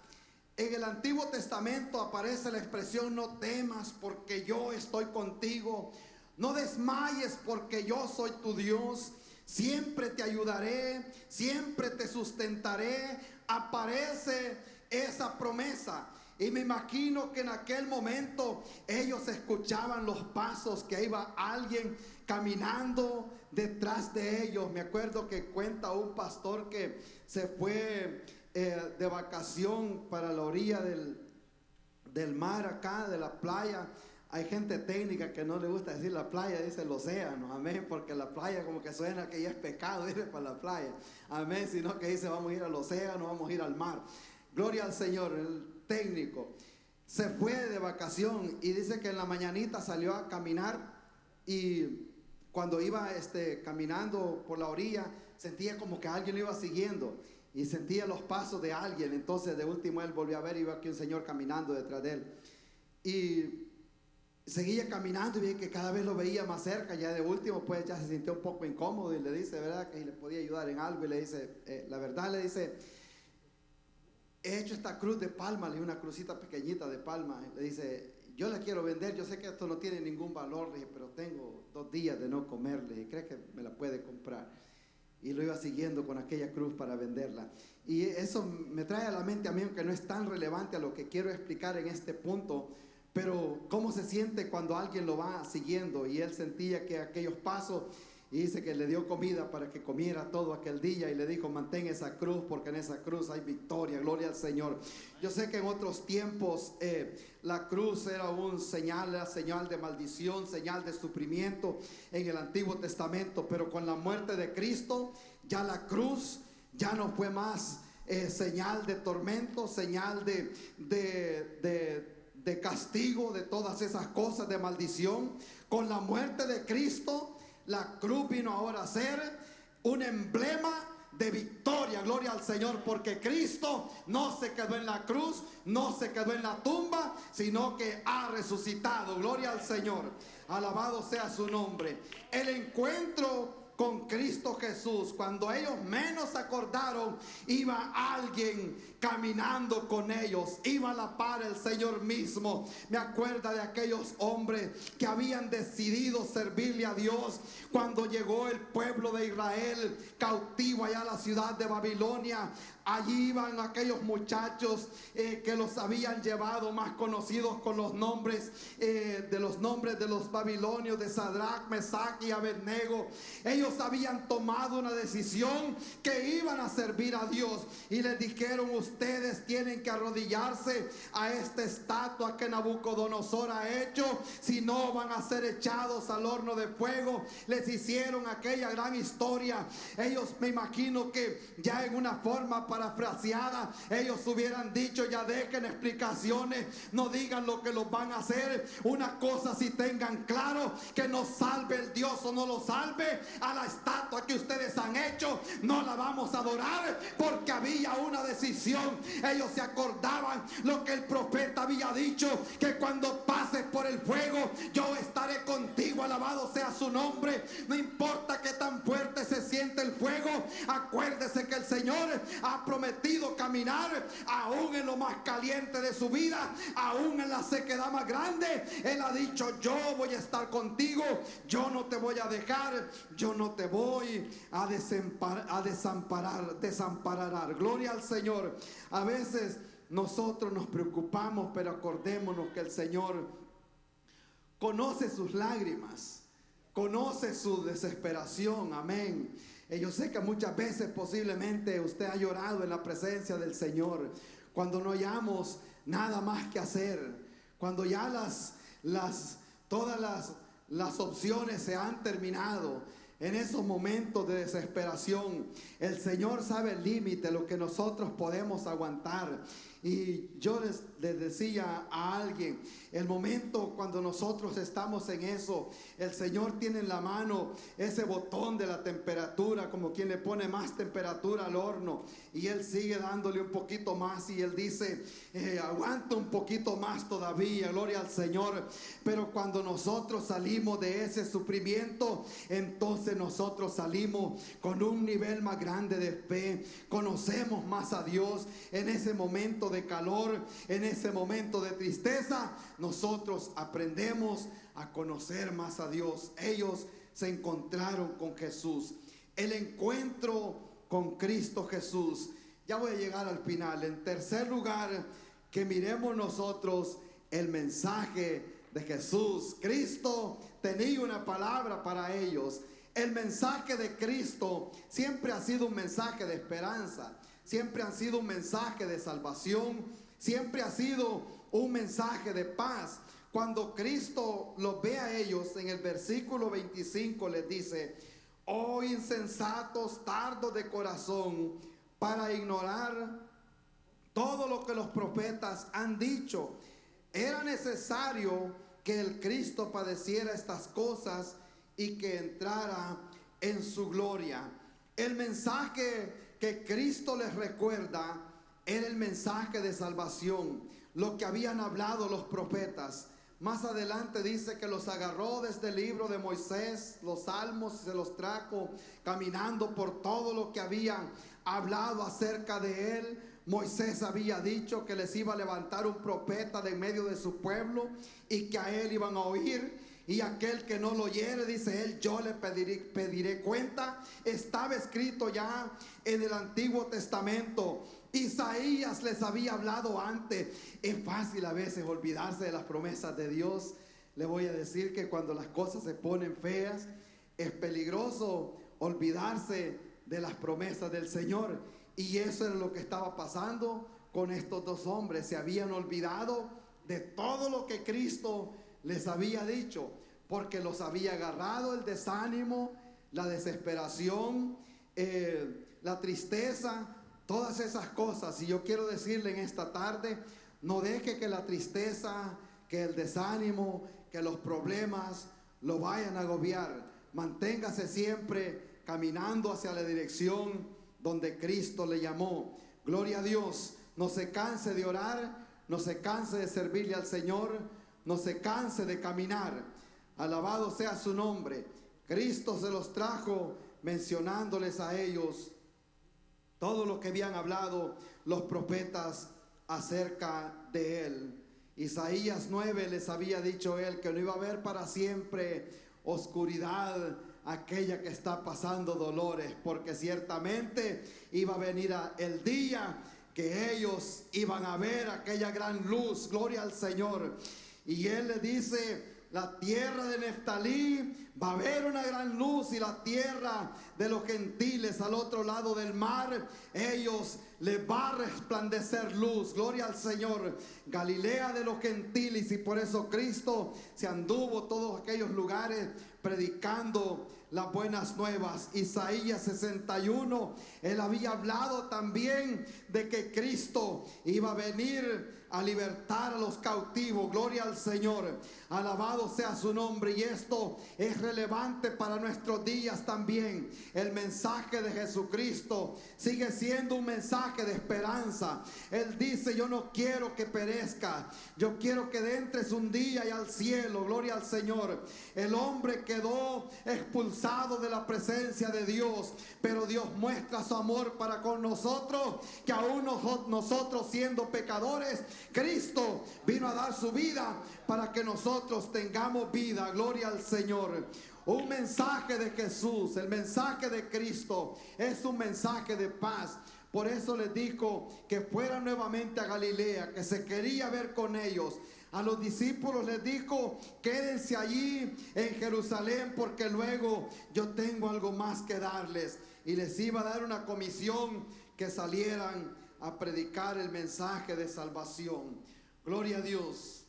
En el Antiguo Testamento aparece la expresión: no temas porque yo estoy contigo. No desmayes porque yo soy tu Dios. siempre te ayudaré, siempre te sustentaré. Aparece esa promesa. Y me imagino que en aquel momento ellos escuchaban los pasos, que iba alguien caminando detrás de ellos. Me acuerdo que cuenta un pastor que se fue de vacación para la orilla del mar acá, de la playa. Hay gente técnica que no le gusta decir la playa, dice el océano, amén, porque la playa como que suena que ya es pecado ir para la playa, amén, sino que dice vamos a ir al océano, vamos a ir al mar. Gloria al Señor. El técnico se fue de vacación y dice que en la mañanita salió a caminar, y cuando iba caminando por la orilla sentía como que alguien lo iba siguiendo y sentía los pasos de alguien. Entonces de último él volvió a ver, iba aquí un señor caminando detrás de él y seguía caminando, y vi que cada vez lo veía más cerca. Ya de último pues ya se sintió un poco incómodo y le dice, ¿verdad?, que si le podía ayudar en algo, y le dice, la verdad, le dice, he hecho esta cruz de palma, le dije, una crucita pequeñita de palma. Le dice, yo la quiero vender, yo sé que esto no tiene ningún valor, le dije, pero tengo 2 días de no comer, le dije, ¿cree que me la puede comprar? Y lo iba siguiendo con aquella cruz para venderla. Y eso me trae a la mente a mí, aunque no es tan relevante a lo que quiero explicar en este punto, pero cómo se siente cuando alguien lo va siguiendo. Y él sentía que aquellos pasos, y dice que le dio comida para que comiera todo aquel día, y le dijo, mantén esa cruz, porque en esa cruz hay victoria. Gloria al Señor. Yo sé que en otros tiempos la cruz era señal de maldición, señal de sufrimiento en el Antiguo Testamento, pero con la muerte de Cristo ya la cruz ya no fue más señal de tormento, señal de castigo, de todas esas cosas, de maldición. Con la muerte de Cristo, la cruz vino ahora a ser un emblema de victoria. Gloria al Señor, porque Cristo no se quedó en la cruz, no se quedó en la tumba, sino que ha resucitado. Gloria al Señor, alabado sea su nombre. El encuentro con Cristo Jesús, cuando ellos menos acordaron, iba alguien caminando con ellos, iba a la par el Señor mismo. Me acuerda de aquellos hombres que habían decidido servirle a Dios cuando llegó el pueblo de Israel cautivo allá a la ciudad de Babilonia. Allí iban aquellos muchachos que los habían llevado, más conocidos con los nombres de los babilonios, de Sadrach, Mesach y Abednego. Ellos habían tomado una decisión que iban a servir a Dios, y les dijeron, ustedes tienen que arrodillarse a esta estatua que Nabucodonosor ha hecho, si no van a ser echados al horno de fuego. Les hicieron aquella gran historia. Ellos, me imagino que ya en una forma parafraseada, ellos hubieran dicho, ya dejen explicaciones, no digan lo que los van a hacer. Una cosa si tengan claro, que nos salve el Dios o no lo salve, a la estatua que ustedes han hecho no la vamos a adorar, porque había una decisión. Ellos se acordaban lo que el profeta había dicho, que cuando pases por el fuego yo estaré contigo. Alabado sea su nombre. No importa que tan fuerte se siente el fuego, acuérdese que el Señor ha prometido caminar aún en lo más caliente de su vida, aún en la sequedad más grande. Él ha dicho, yo voy a estar contigo, yo no te voy a dejar, yo no te voy a desamparar. Gloria al Señor. A veces nosotros nos preocupamos, pero acordémonos que el Señor conoce sus lágrimas, conoce su desesperación. Amén. Y yo sé que muchas veces posiblemente usted ha llorado en la presencia del Señor, cuando no hayamos nada más que hacer, cuando ya todas las opciones se han terminado. En esos momentos de desesperación, el Señor sabe el límite, lo que nosotros podemos aguantar. Y yo les decía a alguien, el momento cuando nosotros estamos en eso, el Señor tiene en la mano ese botón de la temperatura, como quien le pone más temperatura al horno, y Él sigue dándole un poquito más, y Él dice, aguanta un poquito más todavía, gloria al Señor. Pero cuando nosotros salimos de ese sufrimiento, entonces nosotros salimos con un nivel más grande de fe, conocemos más a Dios. En ese momento de calor, en ese momento de tristeza, nosotros aprendemos a conocer más a Dios. Ellos se encontraron con Jesús. el encuentro con Cristo Jesús. Ya voy a llegar al final. En tercer lugar, que miremos nosotros el mensaje de Jesús. Cristo tenía una palabra para ellos. El mensaje de Cristo siempre ha sido un mensaje de esperanza, siempre ha sido un mensaje de salvación, siempre ha sido un mensaje de paz. Cuando Cristo los ve a ellos, en el versículo 25 les dice: oh insensatos, tardos de corazón, para ignorar todo lo que los profetas han dicho. Era necesario que el Cristo padeciera estas cosas y que entrara en su gloria. El mensaje que Cristo les recuerda era el mensaje de salvación, lo que habían hablado los profetas. Más adelante dice que los agarró desde el libro de Moisés, los salmos, y se los trajo caminando por todo lo que habían hablado acerca de él. Moisés había dicho que les iba a levantar un profeta de en medio de su pueblo y que a él iban a oír. Y aquel que no lo oyere, dice él, yo le pediré cuenta. Estaba escrito ya en el Antiguo Testamento. Isaías les había hablado antes. Es fácil a veces olvidarse de las promesas de Dios. Le voy a decir que cuando las cosas se ponen feas, es peligroso olvidarse de las promesas del Señor. Y eso era lo que estaba pasando con estos dos hombres. Se habían olvidado de todo lo que Cristo les había dicho, porque los había agarrado el desánimo, la desesperación, la tristeza, todas esas cosas. Y yo quiero decirle en esta tarde: no deje que la tristeza, que el desánimo, que los problemas lo vayan a agobiar. Manténgase siempre caminando hacia la dirección donde Cristo le llamó. Gloria a Dios. No se canse de orar, no se canse de servirle al Señor, no se canse de caminar. Alabado sea su nombre. Cristo se los trajo mencionándoles a ellos todo lo que habían hablado los profetas acerca de él. Isaías 9 les había dicho él que no iba a haber para siempre oscuridad, aquella que está pasando dolores, porque ciertamente iba a venir el día que ellos iban a ver aquella gran luz. Gloria al Señor. Y él le dice: la tierra de Neftalí va a haber una gran luz, y la tierra de los gentiles al otro lado del mar, ellos les va a resplandecer luz. Gloria al Señor. Galilea de los gentiles. Y por eso Cristo se anduvo todos aquellos lugares predicando las buenas nuevas. Isaías 61, él había hablado también de que Cristo iba a venir a libertar a los cautivos. Gloria al Señor. Alabado sea su nombre. Y esto es relevante para nuestros días también. El mensaje de Jesucristo sigue siendo un mensaje de esperanza. Él dice: yo no quiero que perezca, yo quiero que entres un día y al cielo. Gloria al Señor. El hombre quedó expulsado de la presencia de Dios, pero Dios muestra su amor para con nosotros, que aún nosotros siendo pecadores, Cristo vino a dar su vida para que nosotros tengamos vida. Gloria al Señor. Un mensaje de Jesús, el mensaje de Cristo, es un mensaje de paz. Por eso les dijo que fueran nuevamente a Galilea, que se quería ver con ellos. A los discípulos les dijo: quédense allí en Jerusalén, porque luego yo tengo algo más que darles. Y les iba a dar una comisión, que salieran a predicar el mensaje de salvación. Gloria a Dios.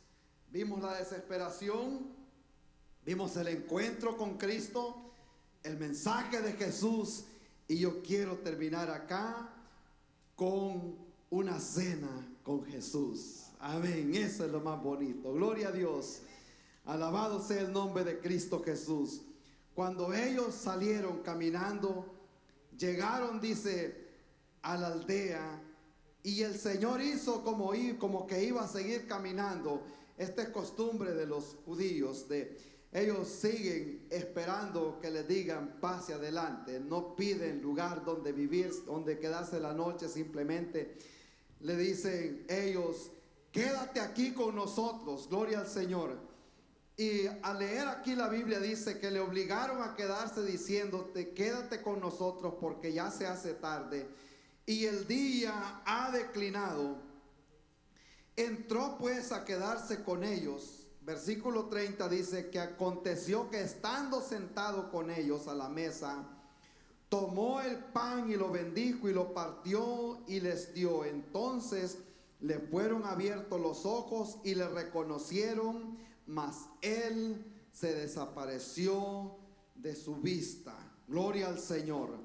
Vimos la desesperación, vimos el encuentro con Cristo, el mensaje de Jesús, y yo quiero terminar acá con una cena con Jesús. Amén. Eso es lo más bonito. Gloria a Dios. Alabado sea el nombre de Cristo Jesús. Cuando ellos salieron caminando, llegaron, dice, a la aldea, y el Señor hizo como que iba a seguir caminando. Esta es costumbre de los judíos, ellos siguen esperando que les digan pase adelante. No piden lugar donde vivir, donde quedarse la noche. Simplemente le dicen ellos: quédate aquí con nosotros. Gloria al Señor. Y al leer aquí la Biblia dice que le obligaron a quedarse diciéndote, quédate con nosotros porque ya se hace tarde y el día ha declinado. Entró pues a quedarse con ellos. Versículo 30 dice que aconteció que estando sentado con ellos a la mesa, tomó el pan y lo bendijo y lo partió y les dio. Entonces le fueron abiertos los ojos y le reconocieron, mas él se desapareció de su vista. Gloria al Señor.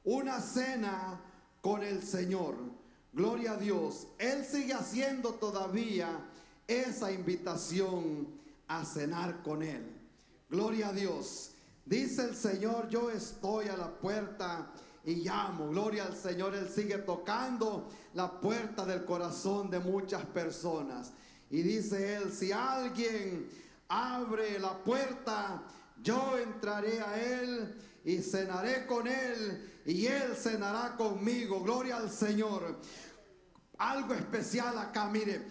Una cena con el Señor. Gloria a Dios. Él sigue haciendo todavía esa invitación a cenar con Él. Gloria a Dios. Dice el Señor, yo estoy a la puerta y llamo. Gloria al Señor. Él sigue tocando la puerta del corazón de muchas personas. Y dice Él, si alguien abre la puerta, yo entraré a Él y cenaré con Él y Él cenará conmigo. Gloria al Señor. Algo especial acá, mire.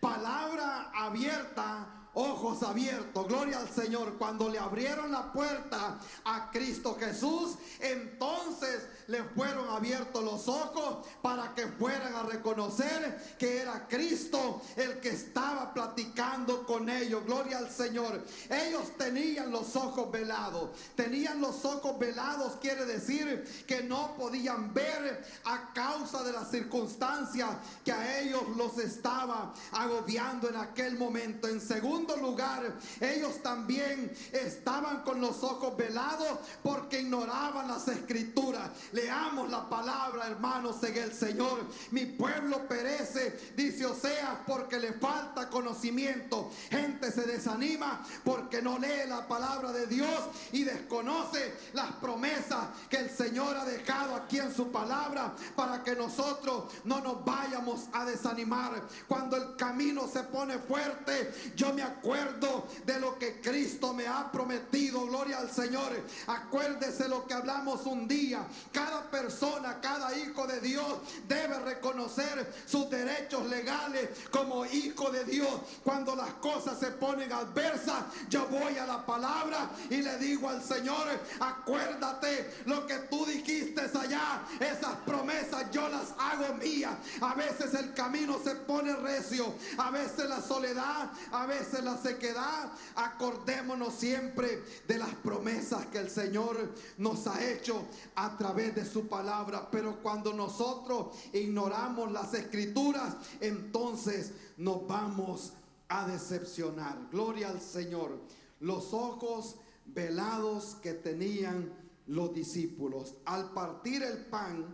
Palabra abierta, ojos abiertos. Gloria al Señor. Cuando le abrieron la puerta a Cristo Jesús, entonces le fueron abiertos los ojos para que fueran a reconocer que era Cristo el que estaba platicando con ellos. Gloria al Señor. Ellos tenían los ojos velados. Tenían los ojos velados quiere decir que no podían ver a causa de las circunstancias que a ellos los estaba agobiando en aquel momento. En segundo lugar, ellos también estaban con los ojos velados porque ignoraban las escrituras. Leamos la palabra, hermanos, en el Señor. Mi pueblo perece, dice Oseas, porque le falta conocimiento. Gente se desanima porque no lee la palabra de Dios y desconoce las promesas que el Señor ha dejado aquí en su palabra para que nosotros no nos vayamos a desanimar. Cuando el camino se pone fuerte, yo me acuerdo de lo que Cristo me ha prometido. Gloria al Señor. Acuérdese lo que hablamos un día. Cada persona, cada hijo de Dios debe reconocer sus derechos legales como hijo de Dios. Cuando las cosas se ponen adversas, yo voy a la palabra y le digo al Señor, acuérdate lo que tú dijiste allá. Esas promesas yo las hago mías. A veces el camino se pone recio, a veces la soledad, a veces la sequedad. Acordémonos siempre de las promesas que el Señor nos ha hecho a través de su palabra. Pero cuando nosotros ignoramos las escrituras, entonces nos vamos a decepcionar. Gloria al Señor. Los ojos velados que tenían los discípulos al partir el pan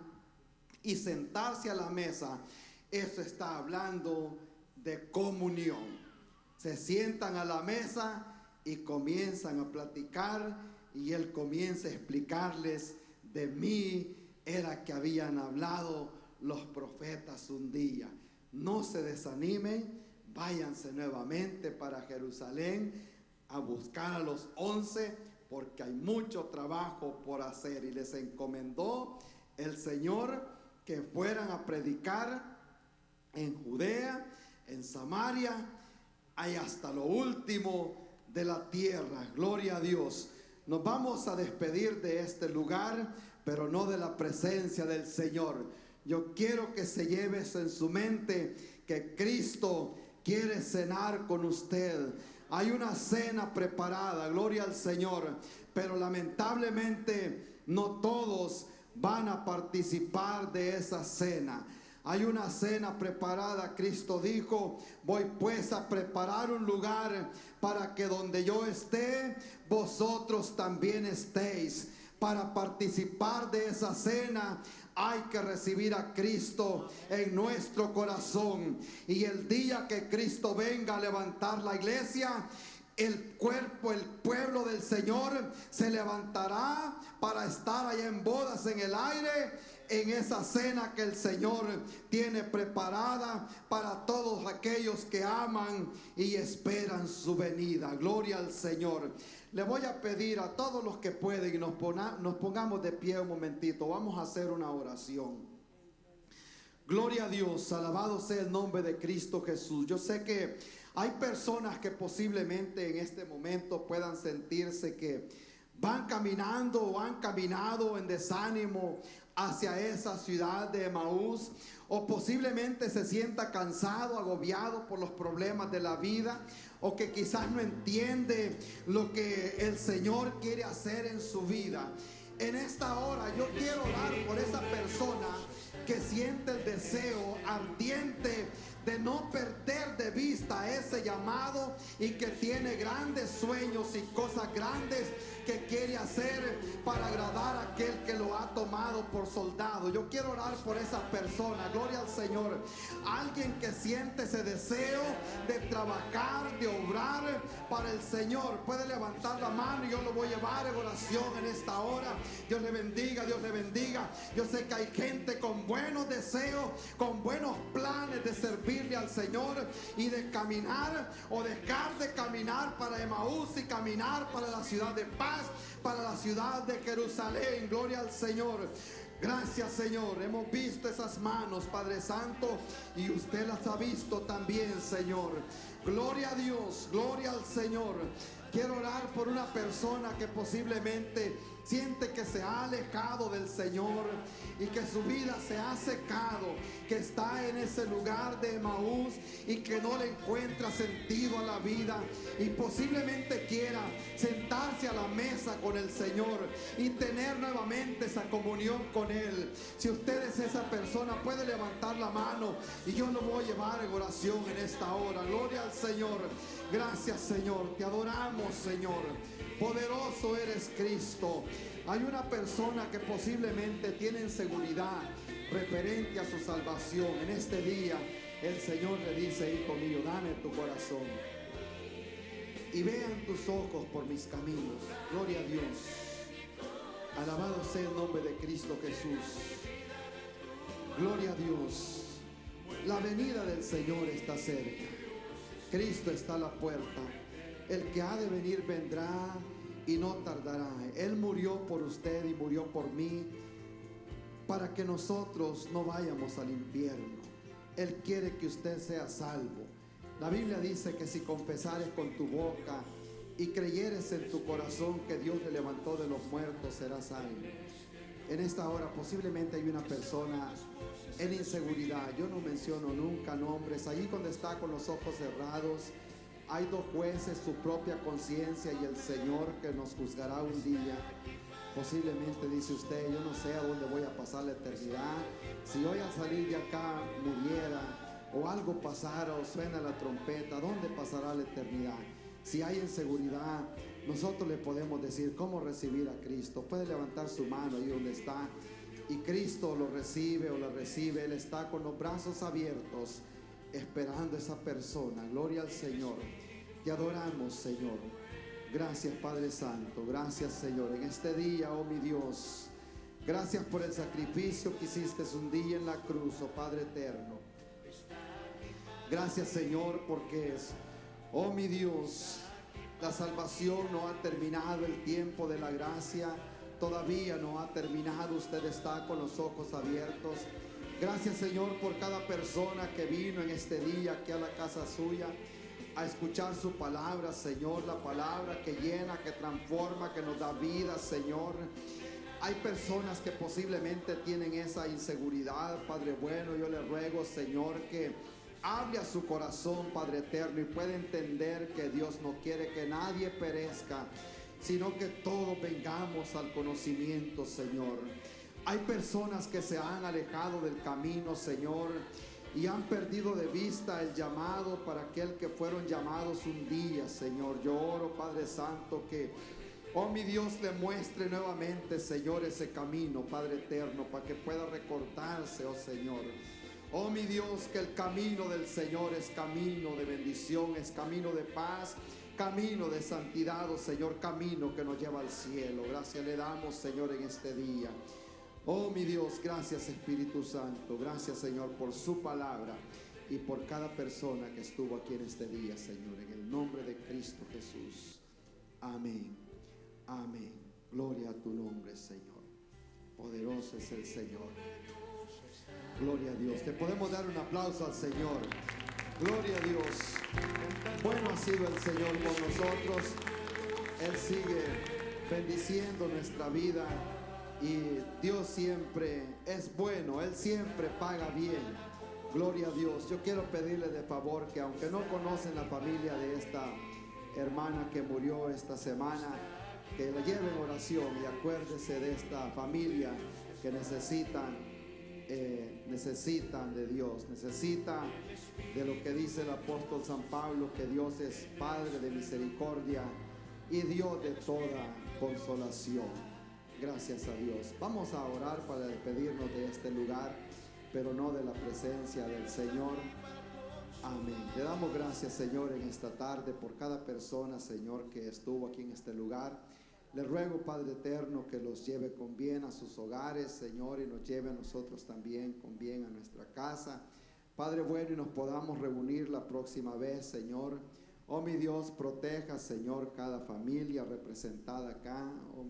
y sentarse a la mesa, eso está hablando de comunión. Se sientan a la mesa y comienzan a platicar y Él comienza a explicarles, de mí era que habían hablado los profetas un día. No se desanimen, váyanse nuevamente para Jerusalén a buscar a los 11 porque hay mucho trabajo por hacer. Y les encomendó el Señor que fueran a predicar en Judea, en Samaria, y hasta lo último de la tierra. Gloria a Dios. Nos vamos a despedir de este lugar, pero no de la presencia del Señor. Yo quiero que se lleve eso en su mente, que Cristo quiere cenar con usted. Hay una cena preparada, gloria al Señor, pero lamentablemente no todos van a participar de esa cena. Hay una cena preparada. Cristo dijo, voy pues a preparar un lugar para que donde yo esté, vosotros también estéis. Para participar de esa cena hay que recibir a Cristo en nuestro corazón. Y el día que Cristo venga a levantar la iglesia, el cuerpo, el pueblo del Señor se levantará para estar allá en bodas en el aire, en esa cena que el Señor tiene preparada para todos aquellos que aman y esperan su venida. Gloria al Señor. Le voy a pedir a todos los que pueden y nos pongamos de pie un momentito. Vamos a hacer una oración. Gloria a Dios, alabado sea el nombre de Cristo Jesús. Yo sé que Hay personas que posiblemente en este momento puedan sentirse que van caminando o han caminado en desánimo hacia esa ciudad de Emaús, o posiblemente se sienta cansado, agobiado por los problemas de la vida, o que quizás no entiende lo que el Señor quiere hacer en su vida. En esta hora yo quiero orar por esa persona que siente el deseo ardiente de no perder de vista ese llamado y que tiene grandes sueños y cosas grandes que quiere hacer para agradar a aquel que lo ha tomado por soldado. Yo quiero orar por esa persona, gloria al Señor. Alguien que siente ese deseo de trabajar, de obrar para el Señor, puede levantar la mano y yo lo voy a llevar en oración en esta hora. Dios le bendiga, Dios le bendiga. Yo sé que hay gente con buenos deseos, con buenos planes de servirle al Señor y de caminar o dejar de caminar para Emaús y caminar para la ciudad de paz, para la ciudad de Jerusalén. Gloria al Señor. Gracias, Señor. Hemos visto esas manos, Padre Santo, y usted las ha visto también, Señor. Gloria a Dios, gloria al Señor. Quiero orar por una persona que posiblemente siente que se ha alejado del Señor y que su vida se ha secado, que está en ese lugar de Emaús y que no le encuentra sentido a la vida, y posiblemente quiera sentarse a la mesa con el Señor y tener nuevamente esa comunión con Él. Si usted es esa persona, puede levantar la mano y yo lo voy a llevar en oración en esta hora. Gloria al Señor. Gracias, Señor. Te adoramos, Señor. Poderoso eres, Cristo. Hay una persona que posiblemente tiene inseguridad referente a su salvación. En este día el Señor le dice: hijo mío, dame tu corazón y vean tus ojos por mis caminos. Gloria a Dios. Alabado sea el nombre de Cristo Jesús. Gloria a Dios. La venida del Señor está cerca. Cristo está a la puerta. El que ha de venir vendrá y no tardará. Él murió por usted y murió por mí para que nosotros no vayamos al infierno. Él quiere que usted sea salvo. La Biblia dice que si confesares con tu boca y creyeres en tu corazón que Dios le levantó de los muertos, serás salvo. En esta hora posiblemente hay una persona en inseguridad. Yo no menciono nunca nombres. Allí donde está con los ojos cerrados, hay dos jueces, su propia conciencia y el Señor, que nos juzgará un día. Posiblemente dice usted: yo no sé a dónde voy a pasar la eternidad. Si hoy al salir de acá muriera, o algo pasara, o suena la trompeta, ¿dónde pasará la eternidad? Si hay inseguridad, nosotros le podemos decir cómo recibir a Cristo. Puede levantar su mano ahí donde está y Cristo lo recibe o la recibe. Él está con los brazos abiertos esperando a esa persona. Gloria al Señor. Te adoramos, Señor. Gracias, Padre Santo. Gracias, Señor, en este día, oh mi Dios. Gracias por el sacrificio que hiciste un día en la cruz, oh Padre eterno. Gracias, Señor, porque oh mi Dios, la salvación no ha terminado. El tiempo de la gracia todavía no ha terminado. Usted está con los ojos abiertos. Gracias, Señor, por cada persona que vino en este día aquí a la casa suya a escuchar su palabra, Señor. La palabra que llena, que transforma, que nos da vida, Señor. Hay personas que posiblemente tienen esa inseguridad, Padre bueno. Yo le ruego, Señor, que hable a su corazón, Padre eterno, y pueda entender que Dios no quiere que nadie perezca, sino que todos vengamos al conocimiento, Señor. Hay personas que se han alejado del camino, Señor, y han perdido de vista el llamado para aquel que fueron llamados un día, Señor. Yo oro, Padre Santo, que, oh mi Dios, le muestre nuevamente, Señor, ese camino, Padre eterno, para que pueda recordarse, oh Señor. Oh mi Dios, que el camino del Señor es camino de bendición, es camino de paz, camino de santidad, oh Señor, camino que nos lleva al cielo. Gracias le damos, Señor, en este día. Oh mi Dios, gracias Espíritu Santo. Gracias, Señor, por su palabra y por cada persona que estuvo aquí en este día, Señor, en el nombre de Cristo Jesús. Amén. Amén. Gloria a tu nombre, Señor. Poderoso es el Señor. Gloria a Dios. Te podemos dar un aplauso al Señor. Gloria a Dios. Bueno ha sido el Señor con nosotros. Él sigue bendiciendo nuestra vida y Dios siempre es bueno. Él siempre paga bien. Gloria a Dios. Yo quiero pedirle de favor que aunque no conocen la familia de esta hermana que murió esta semana, que la lleven en oración y acuérdese de esta familia que necesitan de Dios, necesitan de lo que dice el apóstol San Pablo, que Dios es Padre de misericordia y Dios de toda consolación. Gracias a Dios. Vamos a orar para despedirnos de este lugar, pero no de la presencia del Señor. Amén. Le damos gracias, Señor, en esta tarde por cada persona, Señor, que estuvo aquí en este lugar. Le ruego, Padre eterno, que los lleve con bien a sus hogares, Señor, y nos lleve a nosotros también con bien a nuestra casa. Padre bueno, y nos podamos reunir la próxima vez, Señor. Oh, mi Dios, proteja, Señor, cada familia representada acá. Oh,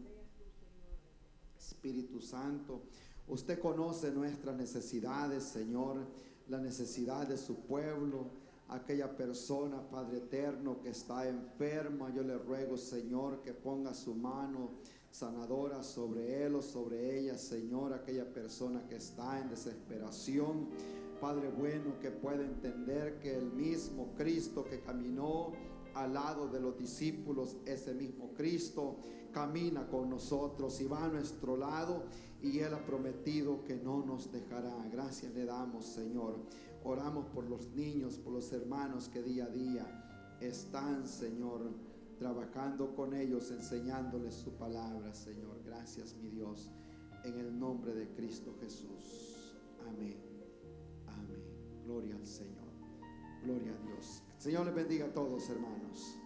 Espíritu Santo, usted conoce nuestras necesidades, Señor, la necesidad de su pueblo, aquella persona, Padre eterno, que está enferma. Yo le ruego, Señor, que ponga su mano sanadora sobre él o sobre ella, Señor, aquella persona que está en desesperación. Padre bueno, que pueda entender que el mismo Cristo que caminó al lado de los discípulos, ese mismo Cristo camina con nosotros y va a nuestro lado, y Él ha prometido que no nos dejará. Gracias le damos, Señor. Oramos por los niños, por los hermanos que día a día están, Señor, trabajando con ellos, enseñándoles su palabra, Señor. Gracias, mi Dios, en el nombre de Cristo Jesús. Amén. Amén. Gloria al Señor. Gloria a Dios. Señor les bendiga a todos, hermanos.